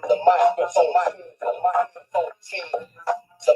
The microphone team. The microphone team. The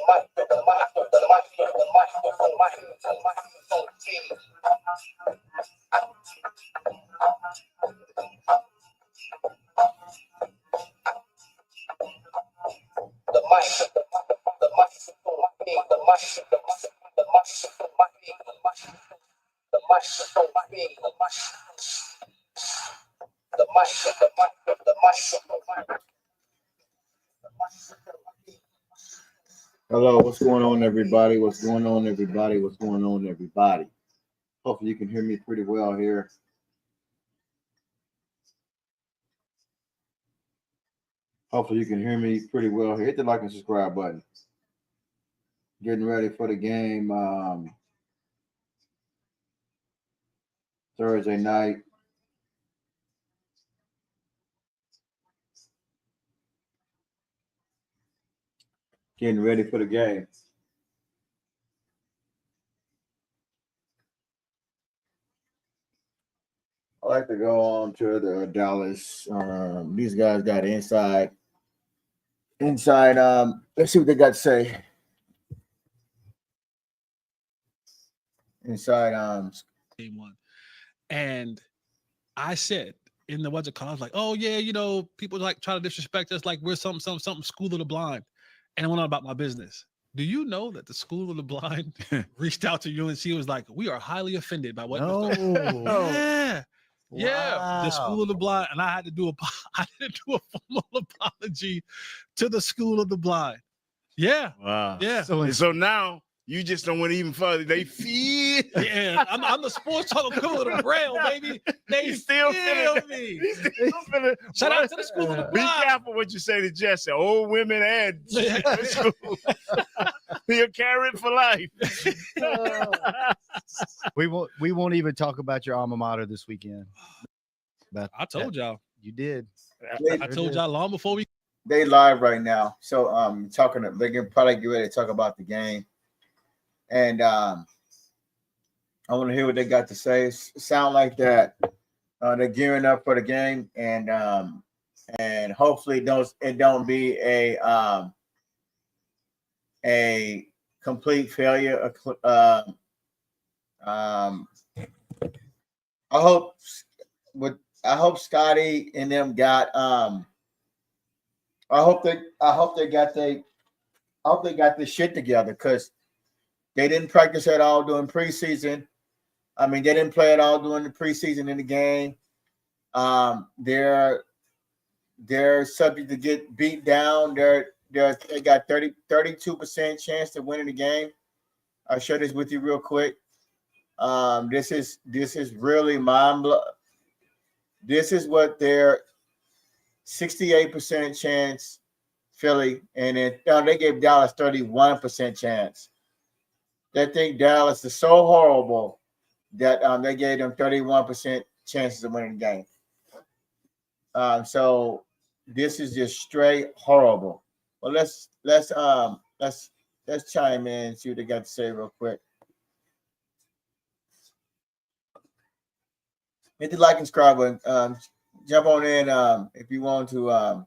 Hello, what's going on, everybody? What's going on, everybody? What's going on, everybody? Hopefully, you can hear me pretty well here. Hopefully, you can hear me pretty well here. Hit the like and subscribe button. Getting ready for the game Thursday night. Getting ready for the game. I like to go on to the Dallas. These guys got inside. Let's see what they got to say. Inside game one. And I said in the what's it called, I was like, oh yeah, you know, people like try to disrespect us like we're something school of the blind. And I went on about my business. Do you know that the School of the Blind reached out to UNC and was like, we are highly offended by what Yeah. Wow. Yeah, the School of the Blind, and I had to do a formal apology to the School of the Blind. Yeah, Wow. yeah. So now you just don't want even further. They feel. Yeah, I'm the sports talk equivalent of Braille, baby. They still feel feeling me. Feeling, Shout out to the School of the Be Blind. careful what you say to Jesse. Old women and school. He'll carry it for life. We won't even talk about your alma mater this weekend. I told y'all. You did. I told y'all long before we. They live right now, so they can probably get ready to talk about the game, and I want to hear what they got to say. Sound like that they're gearing up for the game, and hopefully it don't be a complete failure. I hope Scotty and them got I hope they got their shit together, because they didn't practice at all during preseason. I mean, they didn't play at all during the preseason in the game. They're subject to get beat down. They got 32% chance to win in the game. I'll share this with you real quick. This is really mind-blowing. This is what they're 68% chance Philly, and then they gave Dallas 31% chance. They think Dallas is so horrible that they gave them 31% chances of winning the game. So this is just straight horrible. Well, let's chime in and see what they got to say real quick. Hit the like and subscribe button. Jump on in if you want to.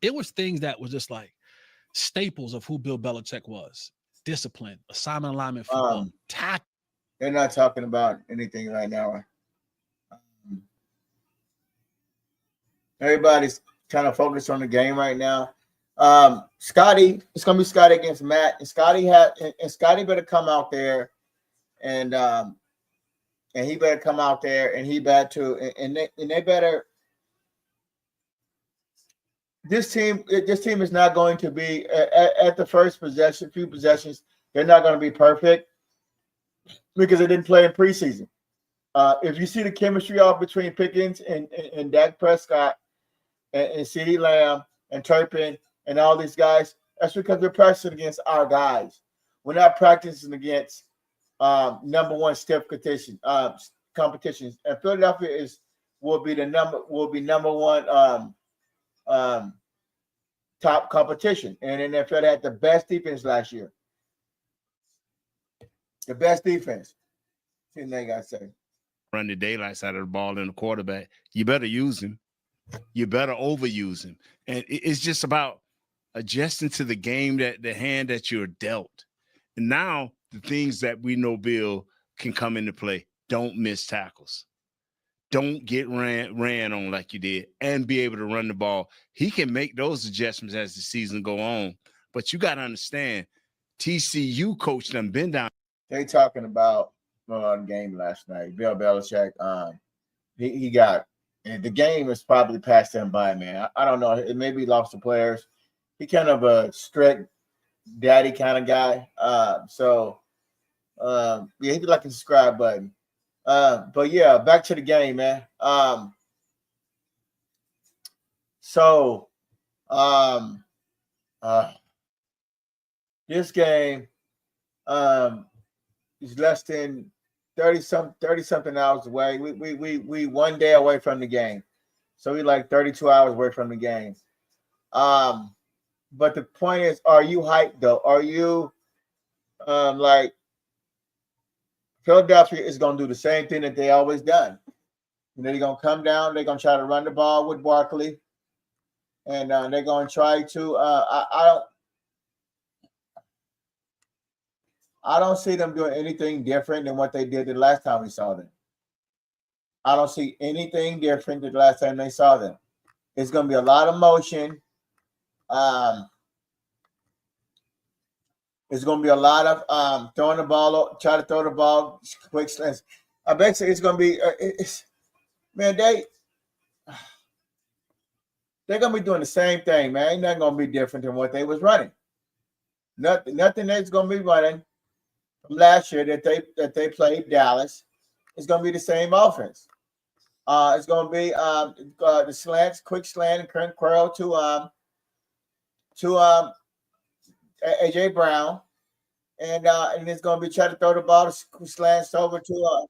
It was things that was just like staples of who Bill Belichick was: discipline, assignment alignment, football, tact. They're not talking about anything right now. Everybody's kind of focused on the game right now. Scotty, it's gonna be Scotty against Matt, and Scotty better come out there, and he better come out there, and he better too, and they better. This team is not going to be at the first few possessions. They're not going to be perfect because they didn't play in preseason. If you see the chemistry off between Pickens and Dak Prescott and CeeDee Lamb and Turpin and all these guys, that's because we're practicing against our guys. We're not practicing against number one stiff competitions. And Philadelphia will be number one top competition. And NFL had the best defense last year. The best defense. See what they got to say. Run the daylights out of the ball in the quarterback. You better use him. you better overuse him. And it's just about adjusting to the game, that the hand that you're dealt. And now the things that we know Bill can come into play. Don't miss tackles. Don't get ran on like you did, and be able to run the ball. He can make those adjustments as the season go on. But you got to understand, TCU coach done been down. They talking about the game last night. Bill Belichick, he got, and the game is probably passed him by, man. I don't know. It maybe he lost the players. He kind of a strict daddy kind of guy. Yeah, he like a subscribe button. But yeah, back to the game, man. This game is less than 30 something hours away. We 1 day away from the game. So we like 32 hours away from the game. But the point is, are you hyped though? Are you like Philadelphia is going to do the same thing that they always done? They're going to come down. They're going to try to run the ball with Barkley, and they're going to try to. I don't see them doing anything different than what they did the last time we saw them. I don't see anything different than the last time they saw them. It's going to be a lot of motion. It's going to be a lot of throwing the ball, try to throw the ball, quick slants. I bet you it's going to be, man, they're going to be doing the same thing, man. Ain't nothing going to be different than what they was running. Nothing that's going to be running from last year that they played Dallas. It's going to be the same offense. It's going to be the slants, quick slant, and current curl to AJ Brown, and it's going to be trying to throw the ball to slants over to.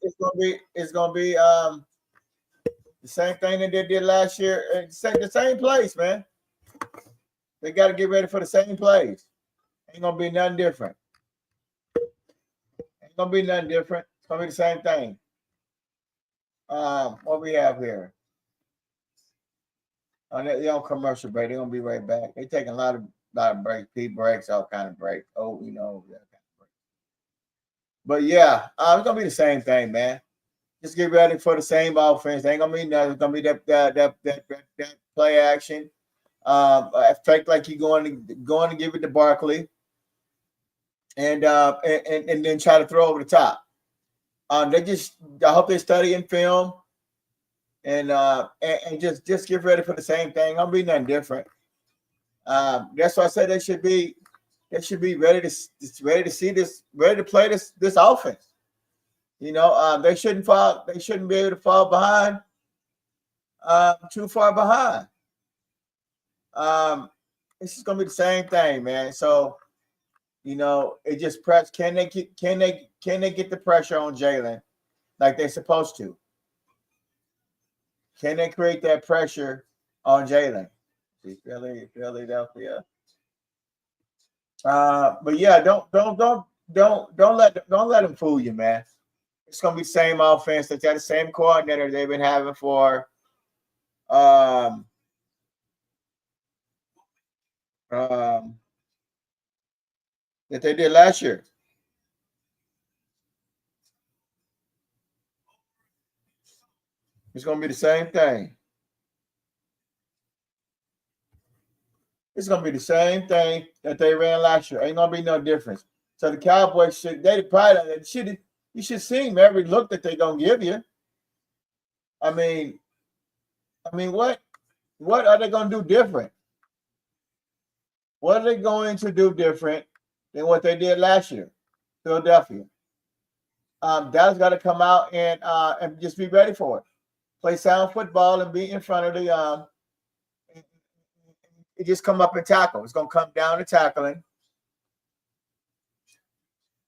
It's going to be the same thing that they did last year. The same place, man. They got to get ready for the same plays. Ain't going to be nothing different. Ain't going to be nothing different. It's going to be the same thing. What we have here? They're on commercial break. They're gonna be right back. They're taking a lot of breaks, pee breaks, all kind of breaks. That kind of break. But yeah, it's gonna be the same thing, man. Just get ready for the same offense. Ain't gonna be nothing. It's gonna be that play action. Effect like you're going to give it to Barkley, and then try to throw over the top. I hope they study in film. And just get ready for the same thing. I'll be nothing different. That's why I said they should be ready to see this, ready to play this offense. They shouldn't fall. They shouldn't be able to fall behind. Too far behind. It's just gonna be the same thing, man. So, it just press. Can they get the pressure on Jalen like they're supposed to? Can they create that pressure on Jalen? Philadelphia. But yeah, don't let them fool you, man. It's gonna be the same offense. They got the same coordinator they've been having for that they did last year. It's going to be the same thing. It's going to be the same thing that they ran last year. Ain't going to be no difference. So the Cowboys you should see every look that they're going to give you. I mean, what are they going to do different? What are they going to do different than what they did last year? Philadelphia. Dallas got to come out and just be ready for it. Play sound football and be in front of the it just come up and tackle. It's gonna come down to tackling.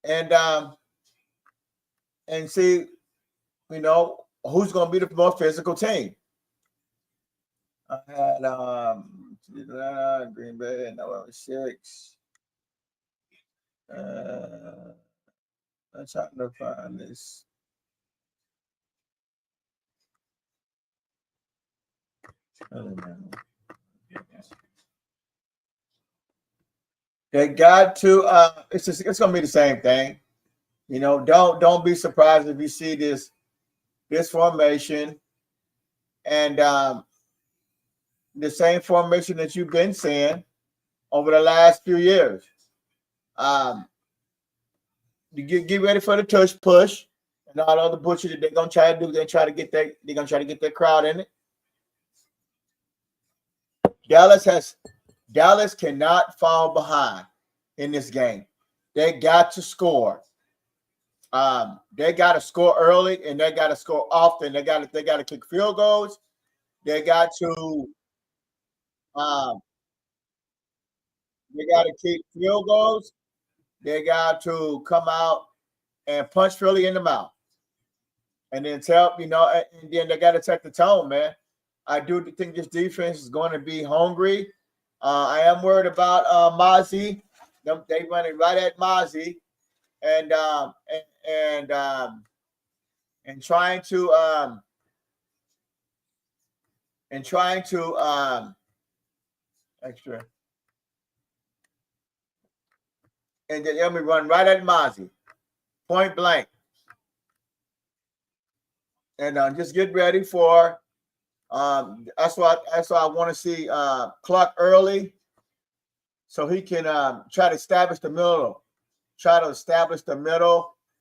And see, who's gonna be the more physical team. I had Green Bay, November 6. I'm trying to find this. They got to. It's gonna be the same thing. You know, don't be surprised if you see this formation and the same formation that you've been seeing over the last few years. You get ready for the tush push and all the other bullshit that they're gonna try to do. They're gonna try to get their crowd in it. Dallas cannot fall behind in this game. They got to score. They got to score early and they got to score often. They got to kick field goals. They got to kick field goals. They got to come out and punch Philly in the mouth, and then and then they got to take the tone, man. I do think this defense is going to be hungry. I am worried about Mozzie. They running right at Mozzie, and trying to extra. And then we run right at Mozzie, point blank. And just get ready for. That's why I want to see Clark early, so he can try to establish the middle,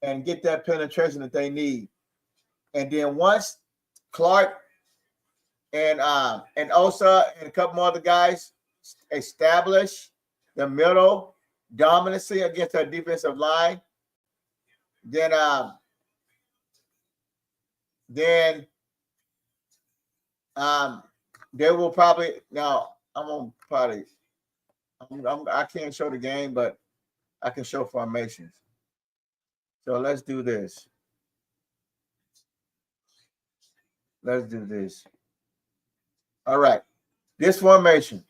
and get that penetration that they need. And then once Clark and Osa and a couple more other guys establish the middle dominancy against our defensive line, then they will probably I can't show the game, but I can show formations. So let's do this. All right. This formation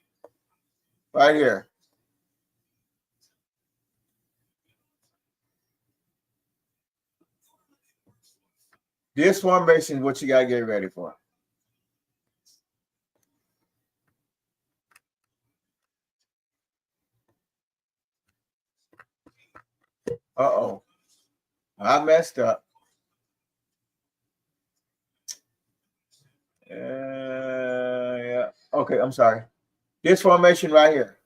right here. This formation is what you got to get ready for. Uh-oh. I messed up. Yeah. Okay, I'm sorry. This formation right here.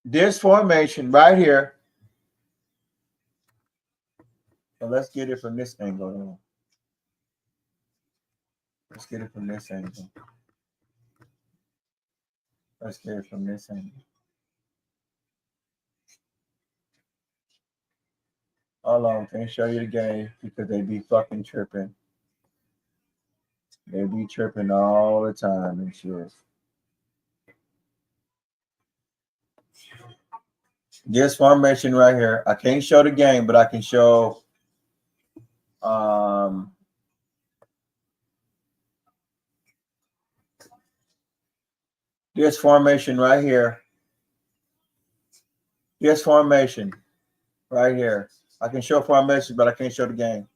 This formation right here. And let's get it from this angle. Let's get it from this angle. Hold on, can't show you the game because they be fucking tripping. They be tripping all the time and shit. This formation right here. I can't show the game, but I can show this formation right here. This formation right here. I can show formation, but I can't show the game.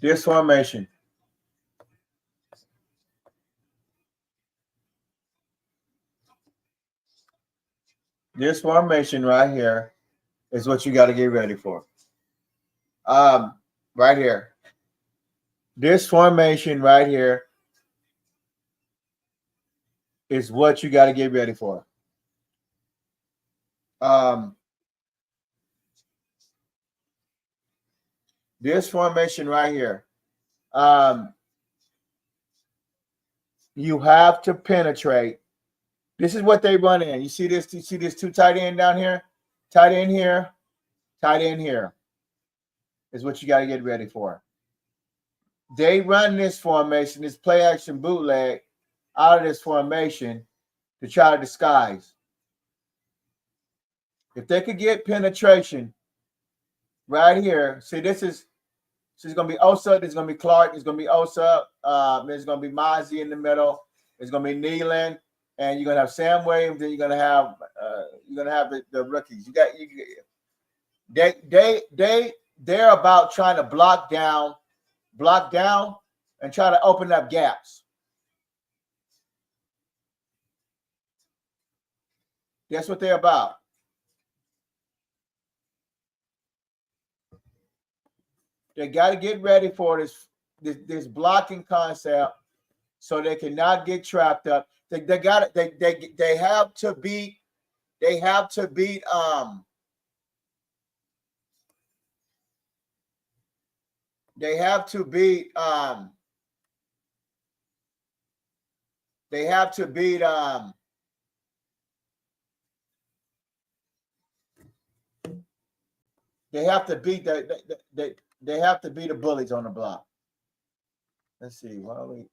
This formation. This formation right here is what you got to get ready for. Right here. This formation right here is what you got to get ready for. This formation right here. You have to penetrate. This is what they run in. You see this? You see this two tight end down here? Tight end here. Tight end here. Is what you got to get ready for. They run this formation, this play action bootleg, out of this formation to try to disguise. If they could get penetration right here. See, this is going to be Osa. This is going to be Clark. It's going to be Osa. There's going to be Mozzie in the middle. It's going to be Nealon, and you're going to have Sam Williams. Then you're going to have the rookies. They're about trying to block down, and try to open up gaps. That's what they're about. They got to get ready for this blocking concept, so they cannot get trapped up. They have to beat. They have to beat. They have to beat. They have to beat. They have to beat they have to beat the bullies on the block. Let's see. Why don't we?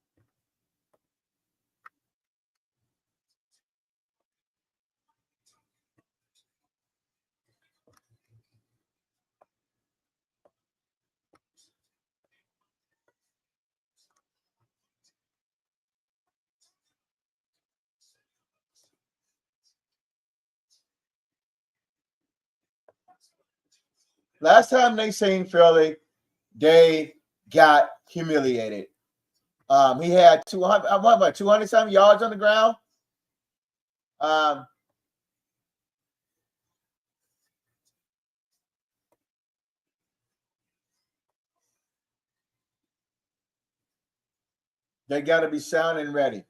Last time they seen Philly, they got humiliated. He had 200 something yards on the ground. They got to be sound and ready.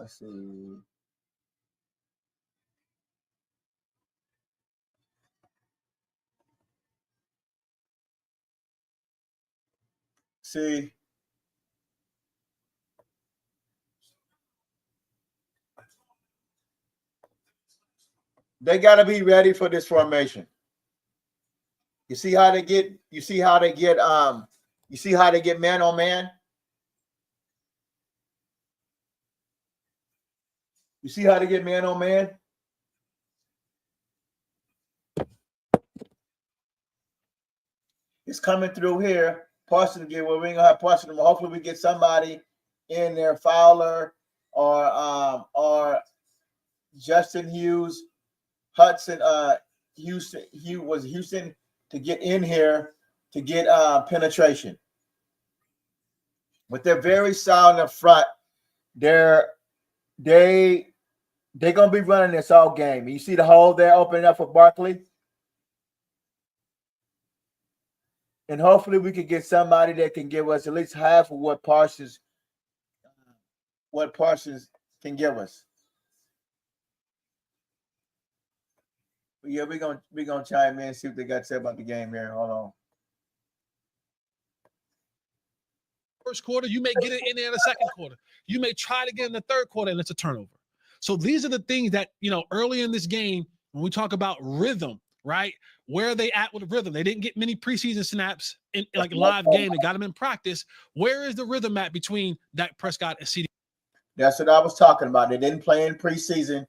Let's see. See. They got to be ready for this formation. You see how they get man on man? You see how they get man on man? It's coming through here. Parsons again. Well, we ain't gonna have Parsons. Hopefully, we get somebody in there, Fowler or Justin Hughes, Hudson, Houston to get in here to get penetration. But they're very sound up front. They're gonna be running this all game. You see the hole there opening up for Barkley? And hopefully we can get somebody that can give us at least half of what Parsons can give us. But yeah, we're gonna chime in and see what they got to say about the game here. Hold on. First quarter, you may get it in there in the second quarter. You may try to get in the third quarter, and it's a turnover. So these are the things that, early in this game, when we talk about rhythm, right? Where are they at with the rhythm? They didn't get many preseason snaps in like a live game. They got them in practice. Where is the rhythm at between Dak Prescott and CD? That's what I was talking about. They didn't play in preseason.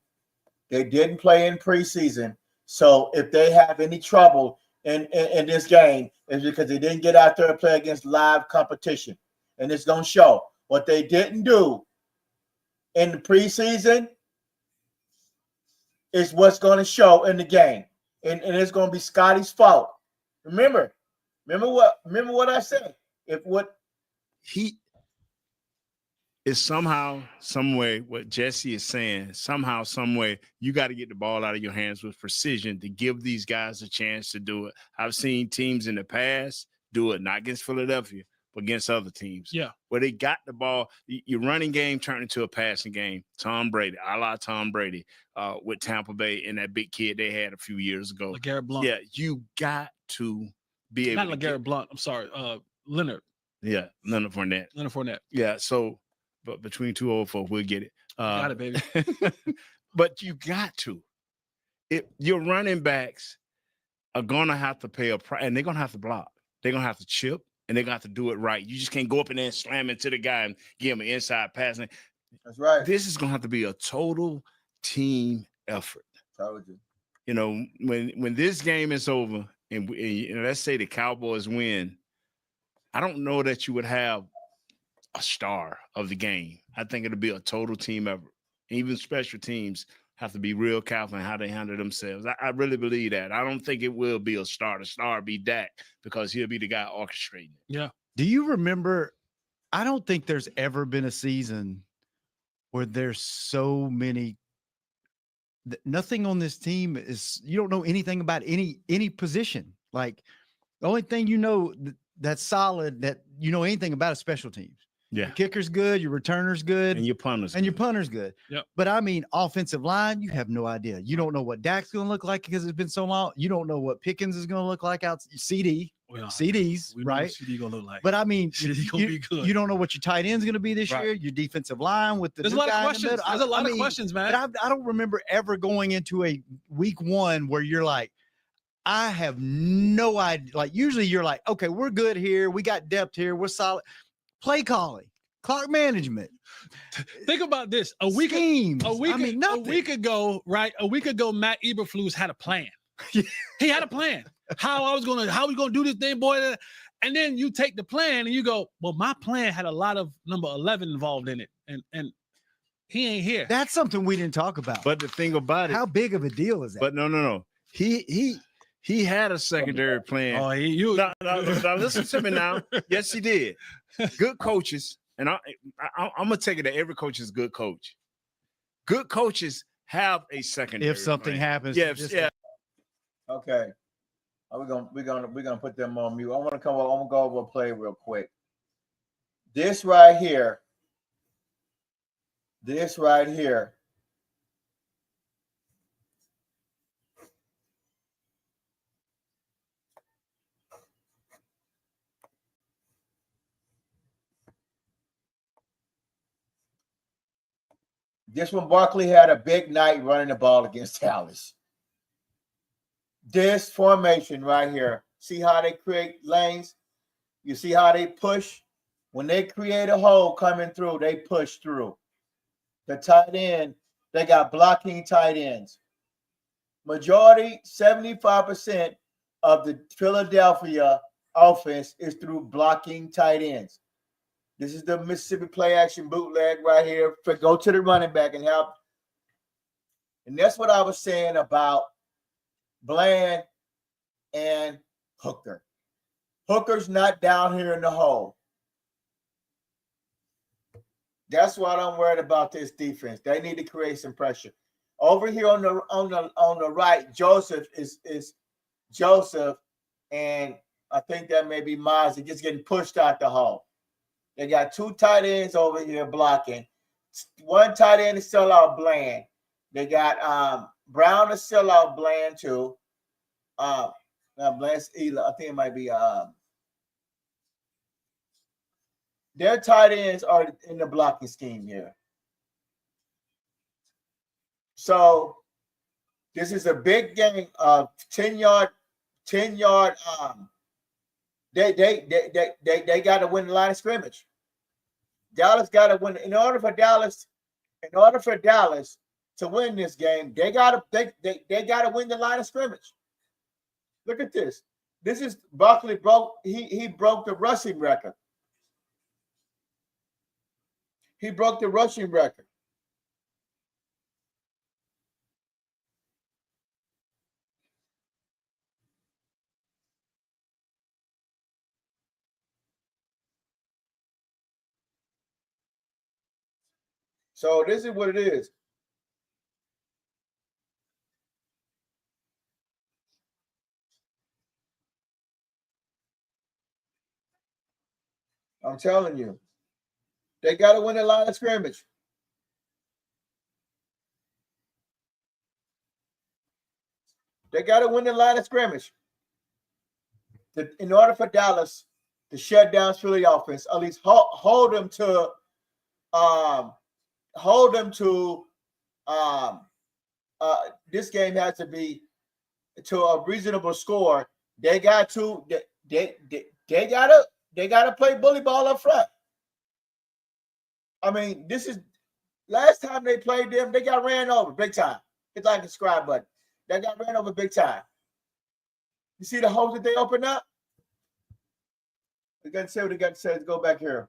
So if they have any trouble in this game, it's because they didn't get out there and play against live competition. And it's going to show. What they didn't do in the preseason is what's going to show in the game. And it's going to be Scotty's fault. Remember what I said. What Jesse is saying, somehow, some way, you got to get the ball out of your hands with precision to give these guys a chance to do it. I've seen teams in the past do it, not against Philadelphia, but against other teams. Yeah. Where they got the ball, your running game turned into a passing game. Tom Brady, a la Tom Brady, with Tampa Bay and that big kid they had a few years ago. LeGarrette Blount. Yeah, you got to be able Not LeGarrette Blount. I'm sorry. Leonard. Yeah, Leonard Fournette. Yeah, so but between 204, we'll get it. Got it, baby. But you got to. Your running backs are going to have to pay a price, and they're going to have to block. They're going to have to chip. and they got to do it right. You just can't go up in there and slam into the guy and give him an inside pass. That's right. This is going to have to be a total team effort. Told you. You know, when this game is over and let's say the Cowboys win, I don't know that you would have a star of the game. I think it'll be a total team effort. Even special teams have to be real careful in how they handle themselves. I really believe that. I don't think it will be a star. The star be Dak because he'll be the guy orchestrating it. Yeah. Do you remember? I don't think there's ever been a season where there's so many. Nothing on this team is. You don't know anything about any position. Like the only thing you know that's solid that you know anything about is special teams. Yeah. Your kicker's good, your returner's good, And your punters. and your punter's good. Yep. But I mean, offensive line, you have no idea. You don't know what Dak's going to look like because it's been so long. You don't know what Pickens is going to look like out. Well, CDs, we know right? what CD gonna look like. But I mean, CD gonna be good. you don't know what your tight end's going to be this Right. year. Your defensive line with the There's a new lot of guy in the questions. middle. There's a lot I of mean, questions, man. But I don't remember ever going into a week one where you're like, I have no idea. Like usually you're like, okay, we're good here. We got depth here. We're solid. Play calling, clock management. Think about this. A week schemes. a week I mean, a nothing. week ago, right? A week ago, Matt Eberflus had a plan. He had a plan. How we gonna do this thing, boy? And then you take the plan and you go, well, my plan had a lot of number 11 involved in it, and he ain't here. That's something we didn't talk about. But the thing about it, how big of a deal is that? but no. He had a secondary plan. Oh, Now, listen to me now. Yes, he did. Good coaches, and I'm gonna take it that every coach is a good coach. Good coaches have a secondary. if something plan. happens, Yeah, just- yeah. Okay. We're gonna put them on mute. I'm gonna go over a play real quick. This right here. This one, Barkley had a big night running the ball against Dallas. This formation right here. See how they create lanes? You see how they push? When they create a hole coming through, they push through. The tight end, they got blocking tight ends. Majority, 75% of the Philadelphia offense is through blocking tight ends. This is the Mississippi play action bootleg right here. Go to the running back and help. And that's what I was saying about Bland and Hooker. Hooker's not down here in the hole. That's what I'm worried about this defense. They need to create some pressure. Over here on the right, Joseph is Joseph, and I think that may be Miles. Just getting pushed out the hole. They got two tight ends over here blocking. One tight end is still out Bland. They got Brown is still out Bland too. Now Bland's Eli. I think it might be their tight ends are in the blocking scheme here. So this is a big game of 10-yard. They got to win the line of scrimmage. Dallas got to win. In order for Dallas to win this game, they got to win the line of scrimmage. Look at this. This is Barkley broke. He broke the rushing record. He broke the rushing record. So this is what it is. I'm telling you. They got to win the line of scrimmage. They got to win the line of scrimmage. In order for Dallas to shut down Philly offense, at least hold them to this game has to be to a reasonable score. They got to they got to play bully ball up front. I mean, this is last time they played them, they got ran over big time. It's like a subscribe button. They got ran over big time. You see the holes that they opened up? We got to say what they got to say. Let's go back here.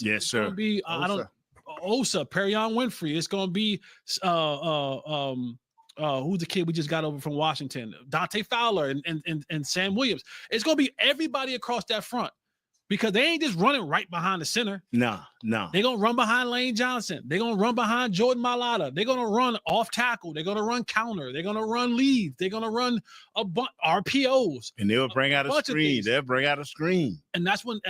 Yes, It's sir. gonna be I don't Osa, Perion Winfrey. It's gonna be who's the kid we just got over from Washington? Dante Fowler and Sam Williams. It's gonna be everybody across that front because they ain't just running right behind the center. No. They're gonna run behind Lane Johnson. They're gonna run behind Jordan Mailata. They're gonna run off tackle. They're gonna run counter. They're gonna run leads. They're gonna run a bunch RPOs. And they'll bring out a bunch of screen. things. They'll bring out a screen. And that's when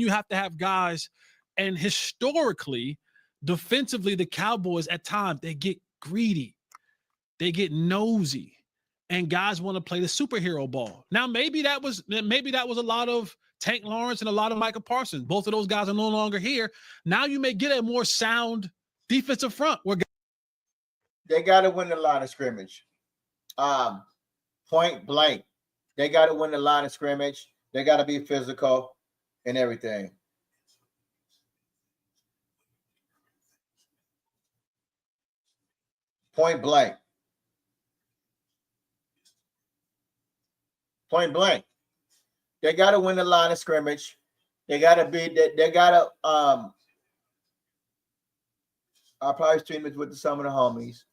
you have to have guys. And historically, defensively, the Cowboys at times they get greedy, they get nosy, and guys want to play the superhero ball. Now, maybe that was a lot of Tank Lawrence and a lot of Micah Parsons. Both of those guys are no longer here. Now you may get a more sound defensive front where they got to win the line of scrimmage. Point blank, they got to win the line of scrimmage. They got to be physical and everything. Point blank. Point blank. They got to win the line of scrimmage. They got to be. They got to. I'll probably stream it with some of the homies.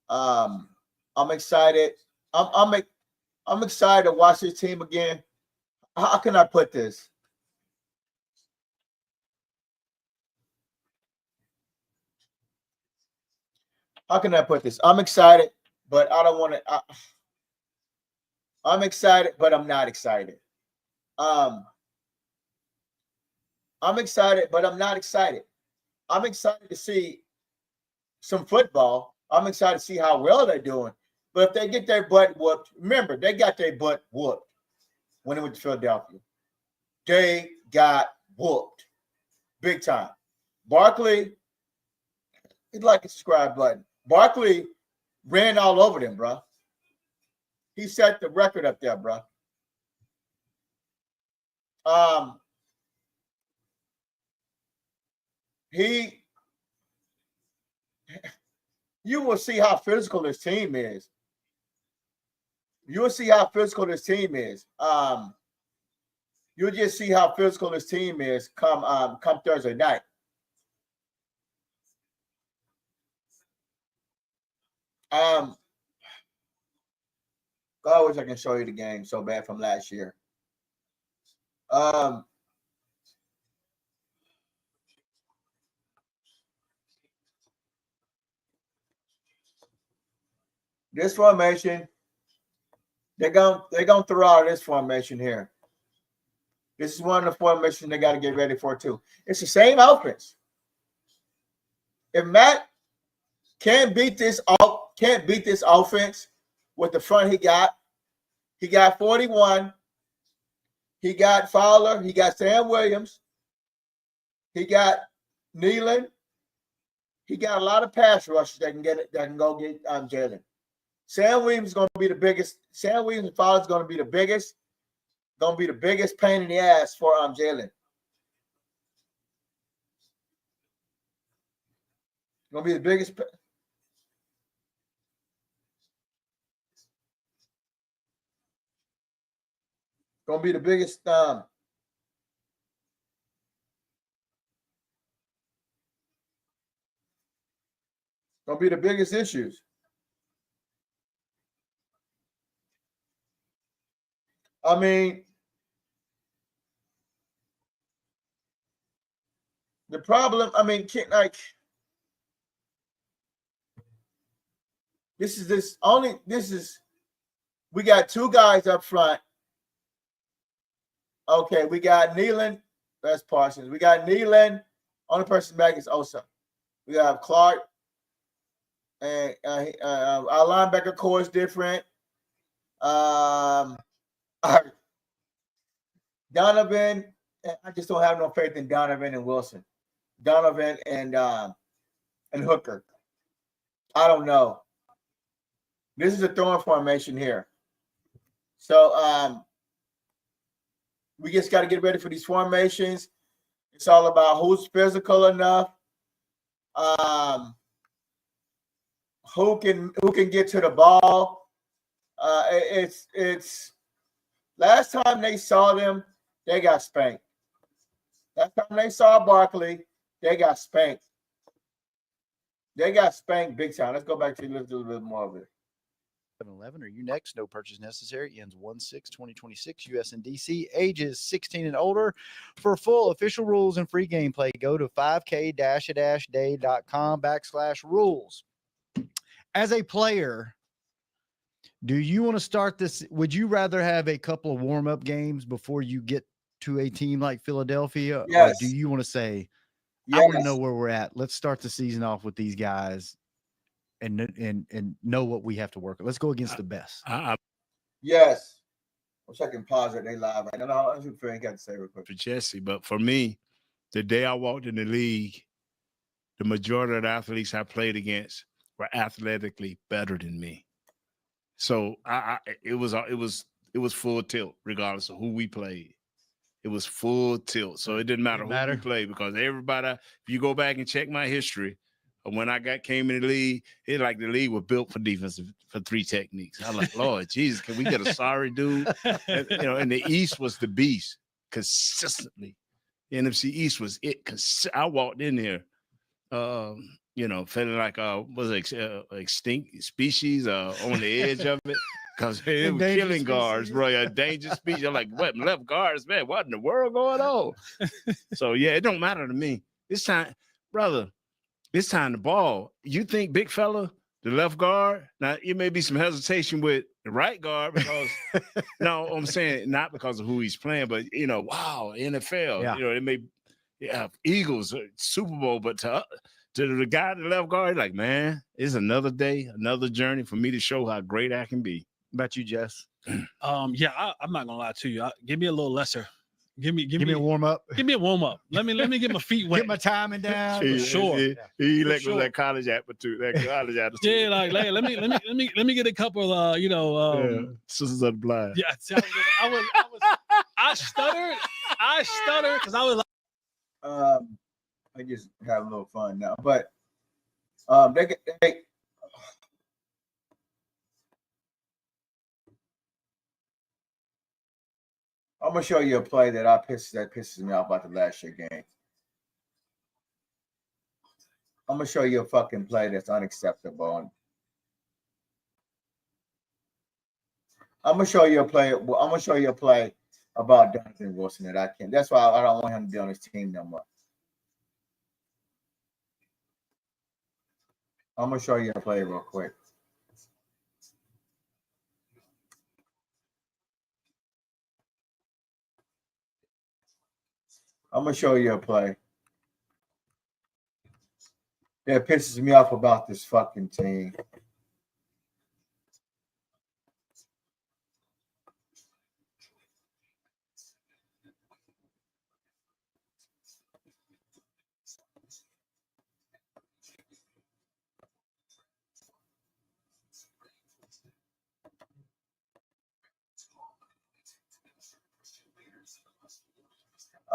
I'm excited. I'm excited to watch this team again. How can I put this? How can I put this? I'm excited, but I don't want to. I'm excited, but I'm not excited. I'm excited, but I'm not excited. I'm excited to see some football. I'm excited to see how well they're doing. But if they get their butt whooped, remember, they got their butt whooped when they went to Philadelphia. They got whooped big time. Barkley, hit like a subscribe button. Barkley ran all over them, bro. He set the record up there, bro. You will see how physical this team is. You'll see how physical this team is. You'll just see how physical this team is come Thursday night. I wish I can show you the game so bad from last year. This formation, they're gonna throw out this formation here. This is one of the formations they got to get ready for too. It's the same offense. If Matt can't beat this offense with the front he got 41. He got Fowler. He got Sam Williams. He got Nealon. He got a lot of pass rushes that can go get Jalen. Sam Williams is going to be the biggest. Sam Williams and Fowler is going to be the biggest. Going to be the biggest pain in the ass for Jalen. Going to be the biggest. Going to be the biggest. Going to be the biggest issues. I mean, The problem, I mean, like this is we got two guys up front. Okay, we got Nealon, that's Parsons. We got Nealon. Only person back is Osa. We have Clark, and our linebacker core is different. Donovan, I just don't have no faith in Donovan and Wilson. Donovan and Hooker. I don't know. This is a throwing formation here. So we just got to get ready for these formations. It's all about who's physical enough, who can get to the ball. It's last time they saw them, they got spanked. Last time they saw Barkley, they got spanked. They got spanked big time. Let's go back to let's do a little bit more of it. 7-Eleven, are you next? No purchase necessary. Ends 1/6/2026. US and DC. Ages 16 and older. For full official rules and free gameplay, go to 5k-day.com/rules. As a player, do you want to start this? Would you rather have a couple of warm-up games before you get to a team like Philadelphia? Yes. Or do you want to say, Yes. I want to know where we're at. Let's start the season off with these guys and know what we have to work with. Let's go against the best. Yes. Wish I can pause it. They live right now. I think Frank got to say real quick. For Jesse, but for me, the day I walked in the league, the majority of the athletes I played against were athletically better than me. So it was full tilt, regardless of who we played. It was full tilt. So it didn't matter who we played, because everybody, if you go back and check my history, when I came in the league, it's like the league was built for three techniques. I'm like, Lord Jesus, can we get a sorry dude? And, and the East was the beast consistently. The NFC East was it. I walked in there, feeling like extinct species on the edge of it, because they were killing guards, bro. A dangerous species. I'm like, what, left guards, man? What in the world going on? So yeah, it don't matter to me. This time, brother. It's time to ball. You think big fella, the left guard? Now, it may be some hesitation with the right guard because, no, I'm saying not because of who he's playing, but, wow, NFL. Yeah. It may, Eagles, Super Bowl, but to the guy, the left guard, like, man, it's another day, another journey for me to show how great I can be. About you, Jess? I'm not gonna lie to you. Give me a little lesser. Give me a warm up. Give me a warm up. Let me get my feet wet. Get my timing down. For sure. He like that college attitude. That college attitude. Yeah, like let me get a couple. Sisters of the Blind. Yeah, I stuttered because I was like, I just have a little fun now, but they I'm gonna show you a play that pisses me off about the last year game. I'm gonna show you a fucking play that's unacceptable. I'm gonna show you a play. I'm gonna show you a play about Donovan Wilson that I can't. That's why I don't want him to be on his team no more. I'm gonna show you a play real quick. I'm gonna show you a play that pisses me off about this fucking team.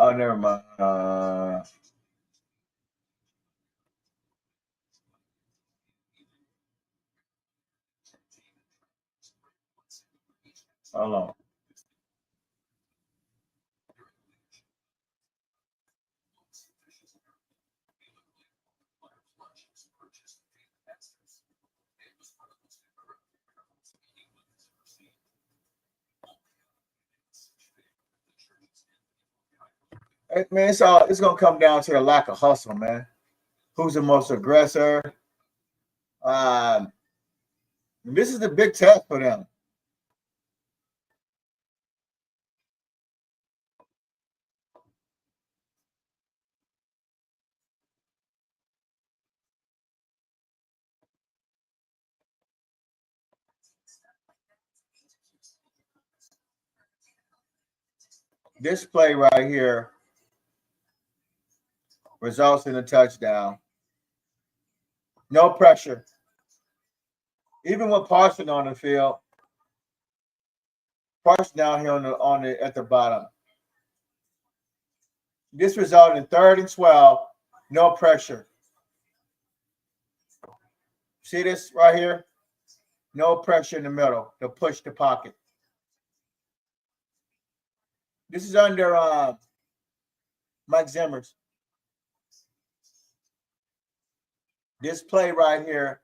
Oh, never mind. Hold on. Man, it's gonna come down to the lack of hustle, man. Who's the most aggressor? This is the big test for them. This play right here results in a touchdown. No pressure. Even with Parson on the field, Parson down here on the at the bottom. This resulted in 3rd and 12. No pressure. See this right here? No pressure in the middle to push the pocket. This is under Mike Zimmer's. This play right here,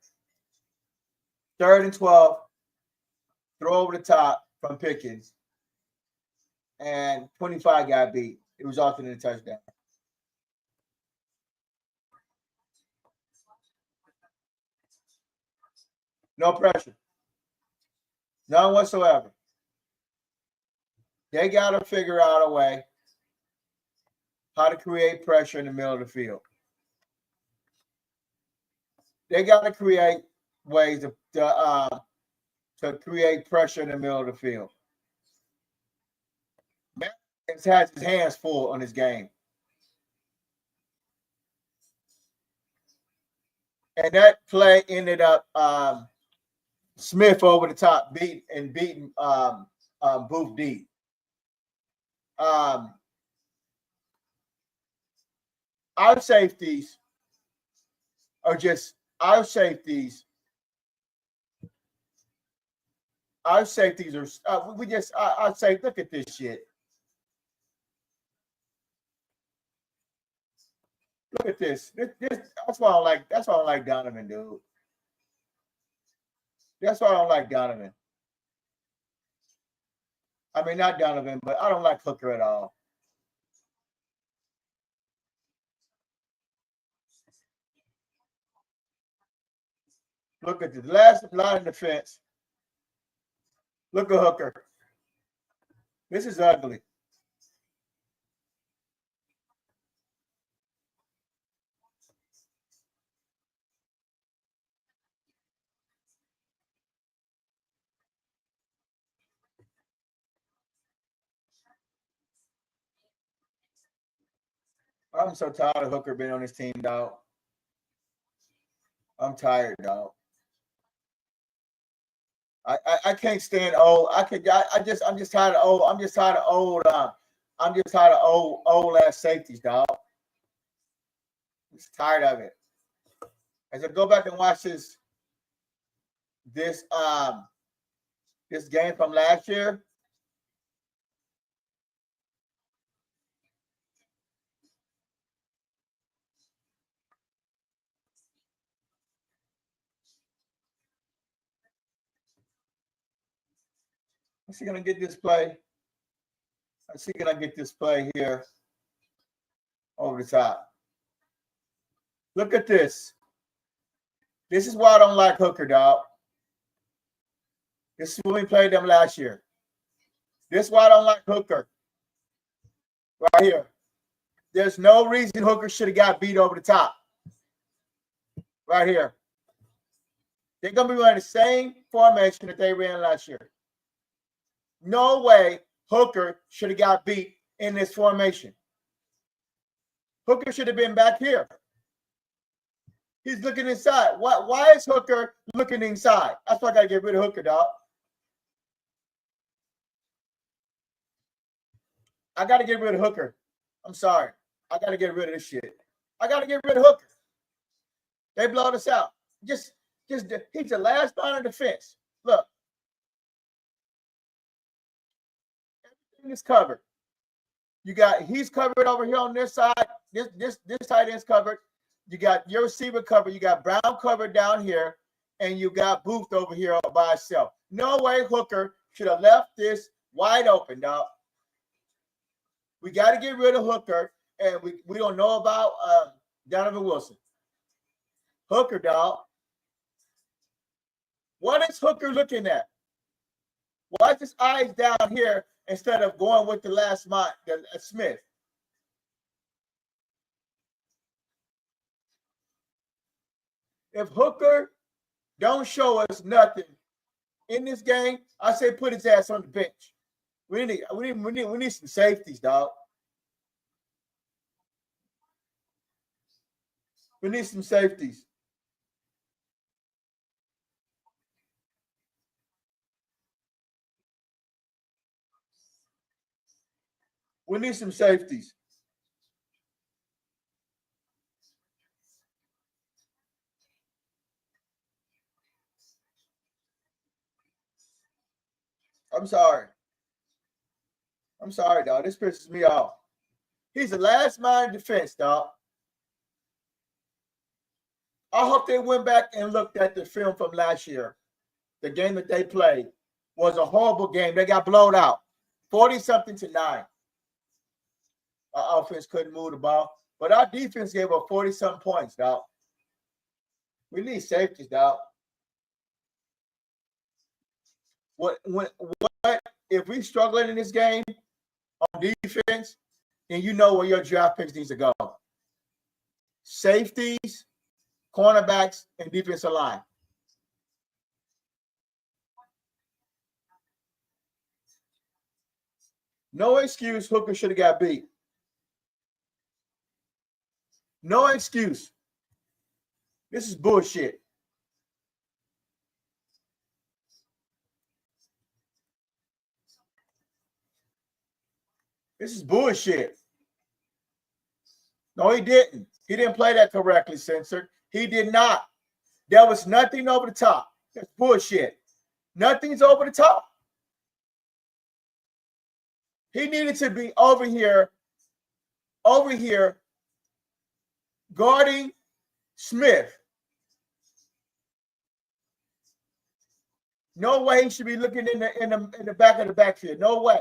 3rd and 12, throw over the top from Pickens, and 25 got beat. It resulted in a touchdown. No pressure. None whatsoever. They got to figure out a way how to create pressure in the middle of the field. They got to create ways to create pressure in the middle of the field. Matt has his hands full on his game. And that play ended up Smith over the top beating Booth D. Our safeties are just our safeties. Our safeties are I'd say look at this shit. Look at this. That's why I don't like Donovan, dude. That's why I don't like Donovan. I mean, not Donovan, but I don't like Hooker at all. Look at the last line of defense. Look at Hooker. This is ugly. I'm so tired of Hooker being on this team, dog. I'm tired, dog. I can't stand old. I'm just tired of old. I'm just tired of old ass safeties, dog. I'm just tired of it. As I go back and watch this game from last year, is he gonna get this play? Is he gonna get this play here over the top? Look at this. This is why I don't like Hooker, dog. This is when we played them last year. This is why I don't like Hooker. Right here. There's no reason Hooker should have got beat over the top. Right here. They're going to be running the same formation that they ran last year. No way Hooker should have got beat in this formation. Hooker should have been back here. He's looking inside. Why is Hooker looking inside? That's why I got to get rid of Hooker, dog. I got to get rid of Hooker. I'm sorry. I got to get rid of this shit. I got to get rid of Hooker. They blowed us out. He's the last line of defense. Look. Everything is covered. He's covered over here on this side. This tight end's covered. You got your receiver covered. You got Brown covered down here. And you got Booth over here by itself. No way Hooker should have left this wide open, dog. We got to get rid of Hooker. and we don't know about Donovan Wilson. Hooker, dog. What is Hooker looking at? Why is his eyes down here instead of going with the last mile, Smith? If Hooker don't show us nothing in this game, I say put his ass on the bench. We need some safeties, dog. We need some safeties. We need some safeties. I'm sorry. I'm sorry, dog. This pisses me off. He's the last man in defense, dog. I hope they went back and looked at the film from last year. The game that they played was a horrible game. They got blown out, 40-something to 9. Our offense couldn't move the ball, but our defense gave up 40-something points, dog. We need safeties, dog. What if we struggling in this game on defense, then you know where your draft picks needs to go. Safeties, cornerbacks, and defensive line. No excuse Hooker should have got beat. No excuse. This is bullshit. This is bullshit. No, he didn't. He didn't play that correctly, Censored. He did not. There was nothing over the top. That's bullshit. Nothing's over the top. He needed to be over here, guarding Smith. No way he should be looking in the back of the backfield. No way.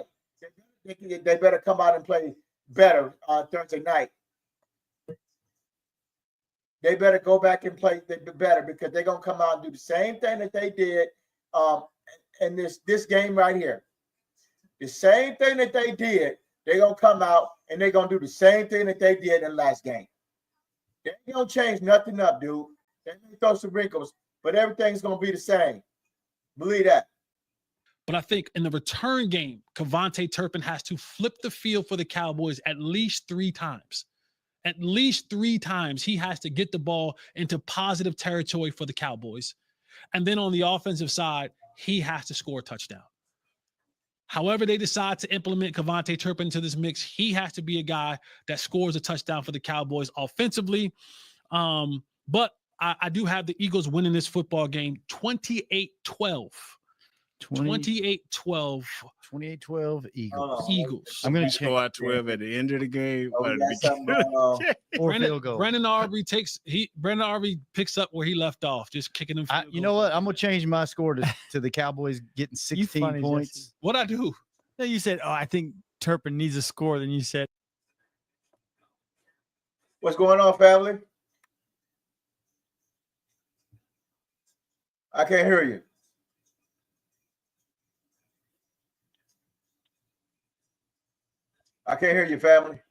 They better come out and play better on Thursday night. They better go back and play better because they're gonna come out and do the same thing that they did in this game right here. The same thing that they did, they're gonna come out and they're gonna do the same thing that they did in the last game. They ain't gonna change nothing up, dude. They may throw some wrinkles, but everything's gonna be the same. Believe that. But I think in the return game, KaVontae Turpin has to flip the field for the Cowboys at least 3 times. At least 3 times he has to get the ball into positive territory for the Cowboys. And then on the offensive side, he has to score a touchdown. However they decide to implement KaVontae Turpin into this mix, he has to be a guy that scores a touchdown for the Cowboys offensively. But I do have the Eagles winning this football game 28-12. 28-12. 28-12 Eagles. Eagles. I'm going We to score out 12 at the end of the game. Oh, but we got something going on. or field goal. Brandon Aubrey picks up where he left off, just kicking him. You know what? I'm going to change my score to the Cowboys getting 16 points. Jesse. What I do? No, you said, I think Turpin needs a score. Then you said, What's going on, family? I can't hear you. I can't hear you, family.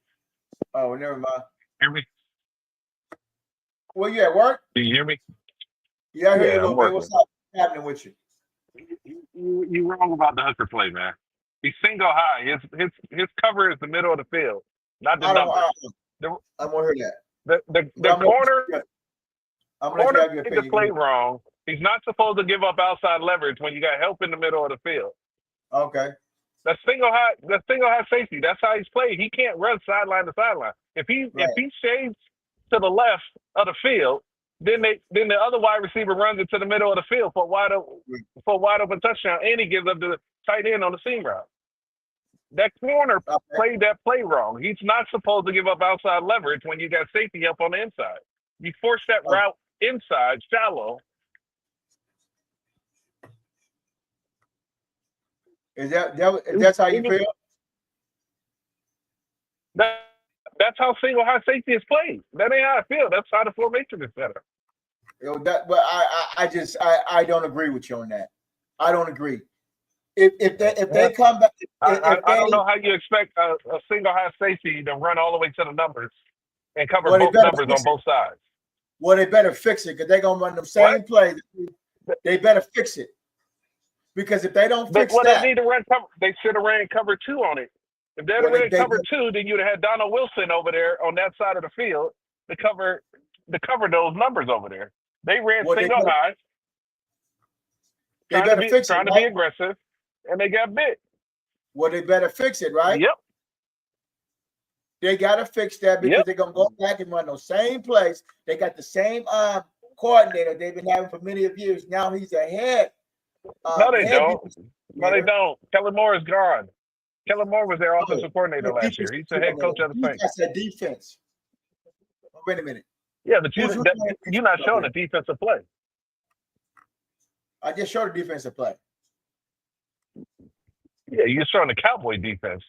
Oh, never mind. Hear me? Well, you at work? Do you hear me? Yeah, I hear you a Yeah, little I'm bit. What's happening with you? You wrong about the Hooker play, man. He's single high. His cover is the middle of the field, not the I don't number. want to hear that. The corner I'm going to have your made the opinion. play wrong. He's not supposed to give up outside leverage when you got help in the middle of the field. Okay. That's single high safety. That's how he's played. He can't run sideline to sideline. If he shades to the left of the field, then the other wide receiver runs into the middle of the field for a wide open touchdown, and he gives up the tight end on the seam route. That corner played that play wrong. He's not supposed to give up outside leverage when you got safety help on the inside. You force that route inside, shallow. That's how you feel? That's how single high safety is played. That ain't how I feel. That's how the formation is set up. But I don't agree with you on that. I don't agree. If they come back, I don't know how you expect a single high safety to run all the way to the numbers and cover both numbers on both sides. Well, they better fix it because they're gonna run the same plays. They better fix it because if they don't fix that, they need to run cover. They should have ran cover 2 on it. If they'd have ran cover 2, then you'd have had Donald Wilson over there on that side of the field to cover those numbers over there. They ran single high. They better fix it. Trying to be aggressive, and they got bit. Well, they better fix it, right? Yep. They gotta fix that because they're gonna go back and run those same plays. They got the same coordinator they've been having for many of years. Now he's ahead. No, they don't. No, they don't. Kellen Moore is gone. Kellen Moore was their offensive coordinator last year. He's the head coach of the Saints. That's a defense. Oh, wait a minute. Yeah, but you're not showing the defensive play. I just showed a defensive play. Yeah, you're showing the Cowboy defense.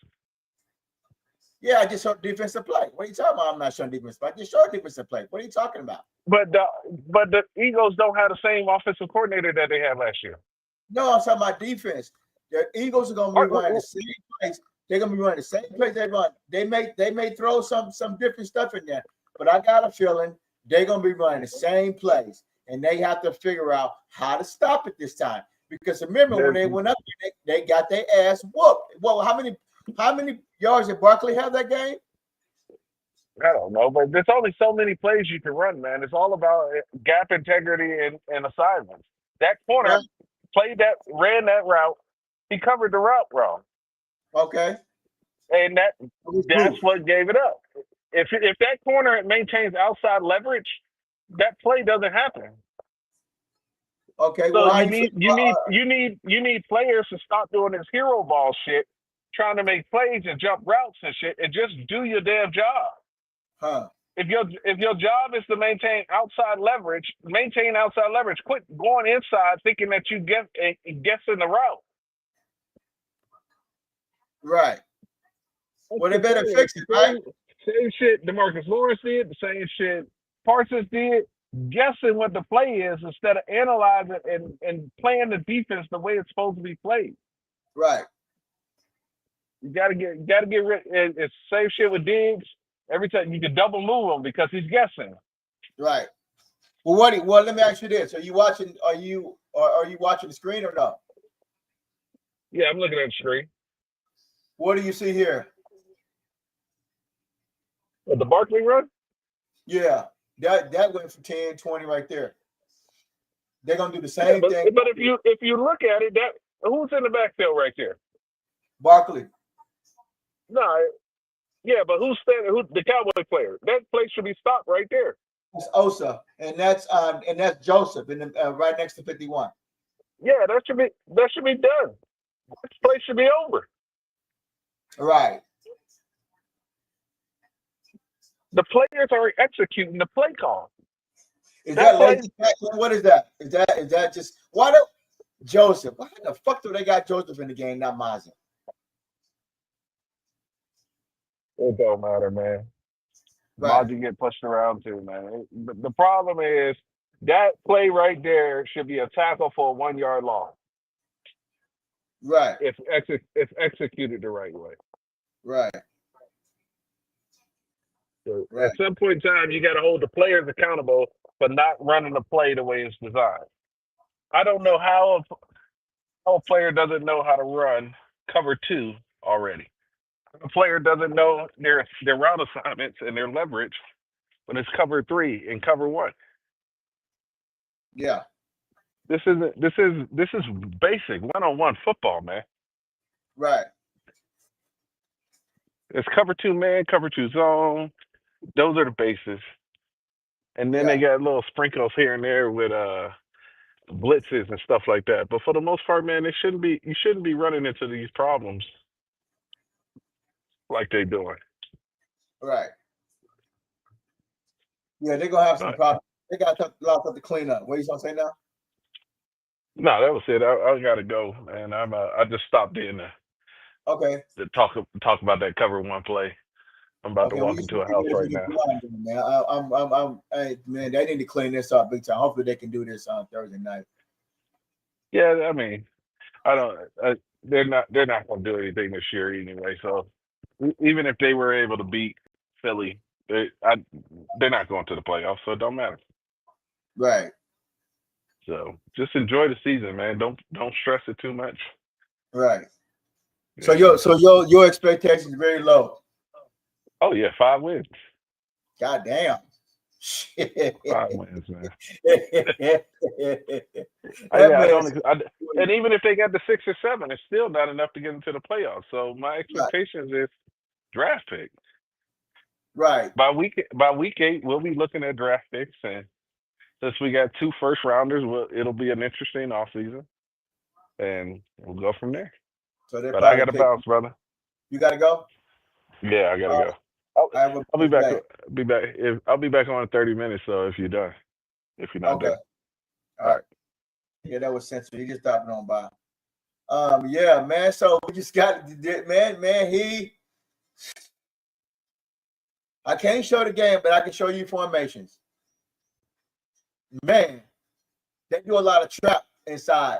Yeah, I just showed defensive play. What are you talking about? I'm not showing defensive play. I just showed defensive play. What are you talking about? But the Eagles don't have the same offensive coordinator that they had last year. No, I'm talking about defense. The Eagles are going to be running the same plays. They're going to be running the same plays they run. They may throw some different stuff in there, but I got a feeling they're going to be running the same plays, and they have to figure out how to stop it this time. Because remember, when they went up, they got their ass whooped. Well, how many yards did Barkley have that game? I don't know, but there's only so many plays you can run, man. It's all about gap integrity and assignments. That corner ran that route. He covered the route wrong. Okay. And that's what gave it up. If that corner maintains outside leverage, that play doesn't happen. Okay. So well, you need players to stop doing this hero ball shit, trying to make plays and jump routes and shit, and just do your damn job. Huh. If your job is to maintain outside leverage. Quit going inside thinking that you guessing the route. Right. Well, they better fix it, right? Same shit DeMarcus Lawrence did. The same shit Parsons did. Guessing what the play is instead of analyzing and playing the defense the way it's supposed to be played. Right. You gotta get rid. It's same shit with Diggs. Every time you can double move him because he's guessing. Right. Well, let me ask you this: Are you watching the screen or no? Yeah, I'm looking at the screen. What do you see here? The Barkley run? Yeah, that went for 10, 20 right there. They're gonna do the same thing. But if you look at it, who's in the backfield right there? Barkley. No, yeah, but who's standing? Who the Cowboy player? That play should be stopped right there. It's Osa, and that's Joseph, right next to 51. Yeah, that should be done. This play should be over. Right. The players are executing the play call. Is that lazy tackling? What is that? Is that just Joseph? Why the fuck do they got Joseph in the game, not Mazin? It don't matter, man. Right. Maji get pushed around too, man. The problem is that play right there should be a tackle for a 1 yard loss. Right. If executed the right way. Right. So Right. At some point in time, you got to hold the players accountable for not running the play the way it's designed. I don't know how a player doesn't know how to run cover 2 already. A player doesn't know their route assignments and their leverage when it's cover 3 and cover 1. Yeah. This is basic one-on-one football, man. Right. It's cover 2 man, cover 2 zone. Those are the bases. And then they got little sprinkles here and there with blitzes and stuff like that. But for the most part, man, you shouldn't be running into these problems like they're doing. Right. Yeah, they're gonna have some problems. They got a lot of stuff to clean up. What are you gonna say now? No, that was it. I gotta go, man. I just stopped in Okay. to talk about that cover 1 play. I'm about to Okay, walk into a house right now. Man, hey, man, they need to clean this up big time. Hopefully, they can do this on Thursday night. Yeah, I mean, I don't. They're not going to do anything this year anyway. So even if they were able to beat Philly, they're not going to the playoffs, so it don't matter. Right, So just enjoy the season, man. Don't stress it too much. right. Yeah. So your expectations very low. Oh yeah, 5 wins. God damn. Shit. 5 wins, man. That I man don't. is- And even if they got the 6 or 7, it's still not enough to get into the playoffs. So my expectations is draft pick. right. By week 8, we'll be looking at draft picks, and since we got 2 first rounders, it'll be an interesting offseason, and we'll go from there. So they're But I probably got to picking- bounce, brother. You got to go. Yeah, I gotta go. I will I'll be back. back. I'll be back on in 30 minutes. So if you're done, if you're not Okay. done, All right. Yeah, that was sensible. He just stopped on by. Yeah, man. So we just got man. I can't show the game, but I can show you formations. Man, they do a lot of trap inside.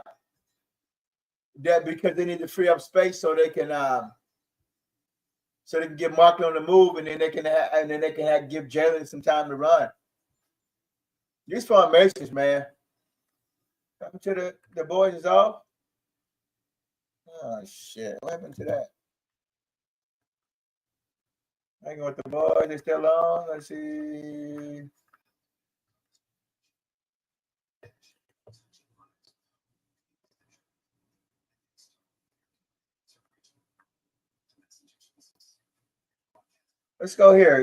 That because they need to free up space so they can get Markley on the move, and then they can give Jalen some time to run. These formations, man. Coming to the boys is off. Oh shit! What happened to that? Hanging with the boys, they still on. Let's see. Let's go here.